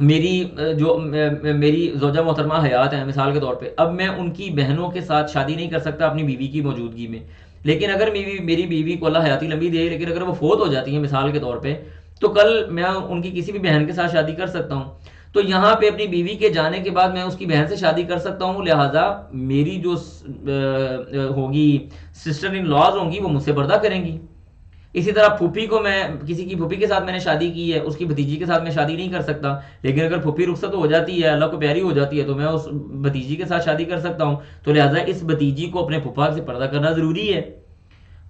میری زوجہ محترمہ حیات ہیں مثال کے طور پہ، اب میں ان کی بہنوں کے ساتھ شادی نہیں کر سکتا اپنی بیوی کی موجودگی میں، لیکن اگر میری بیوی کو اللہ حیاتی لمبی دے، لیکن اگر وہ فوت ہو جاتی ہیں مثال کے طور پہ، تو کل میں ان کی کسی بھی بہن کے ساتھ شادی کر سکتا ہوں. تو یہاں پہ اپنی بیوی کے جانے کے بعد میں اس کی بہن سے شادی کر سکتا ہوں، لہٰذا میری جو ہوگی سسٹر ان لاز ہوں گی وہ مجھ سے پردہ کریں گی. اسی طرح پھوپھی کو میں کسی کی پھوپھی کے ساتھ میں نے شادی کی ہے، اس کی بھتیجی کے ساتھ میں شادی نہیں کر سکتا، لیکن اگر پھوپھی رخصت ہو جاتی ہے، اللہ کو پیاری ہو جاتی ہے، تو میں اس بھتیجی کے ساتھ شادی کر سکتا ہوں. تو لہٰذا اس بھتیجی کو اپنے پھوپھا سے پردہ کرنا ضروری ہے.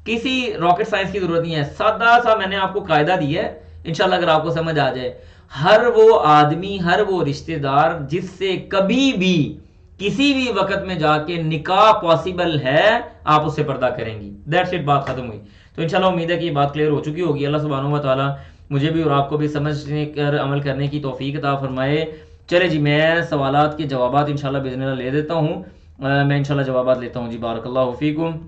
کسی راکٹ سائنس کی ضرورت نہیں ہے، سادہ سا میں نے آپ کو قاعدہ دیا ہے، انشاءاللہ اگر آپ کو سمجھ آ جائے. ہر وہ آدمی، ہر وہ رشتہ دار جس سے کبھی بھی کسی بھی وقت میں جا کے نکاح پاسبل ہے، آپ اس سے پردہ کریں گی. دیٹس اٹ، بات ختم ہوئی. تو انشاءاللہ امید ہے کہ یہ بات کلیئر ہو چکی ہوگی. اللہ سبحانہ و تعالیٰ مجھے بھی اور آپ کو بھی سمجھنے کر عمل کرنے کی توفیق عطا فرمائے. چلے جی میں سوالات کے جوابات انشاءاللہ باذن اللہ لے دیتا ہوں. میں انشاءاللہ جوابات لیتا ہوں جی. بارک اللہ فیکم.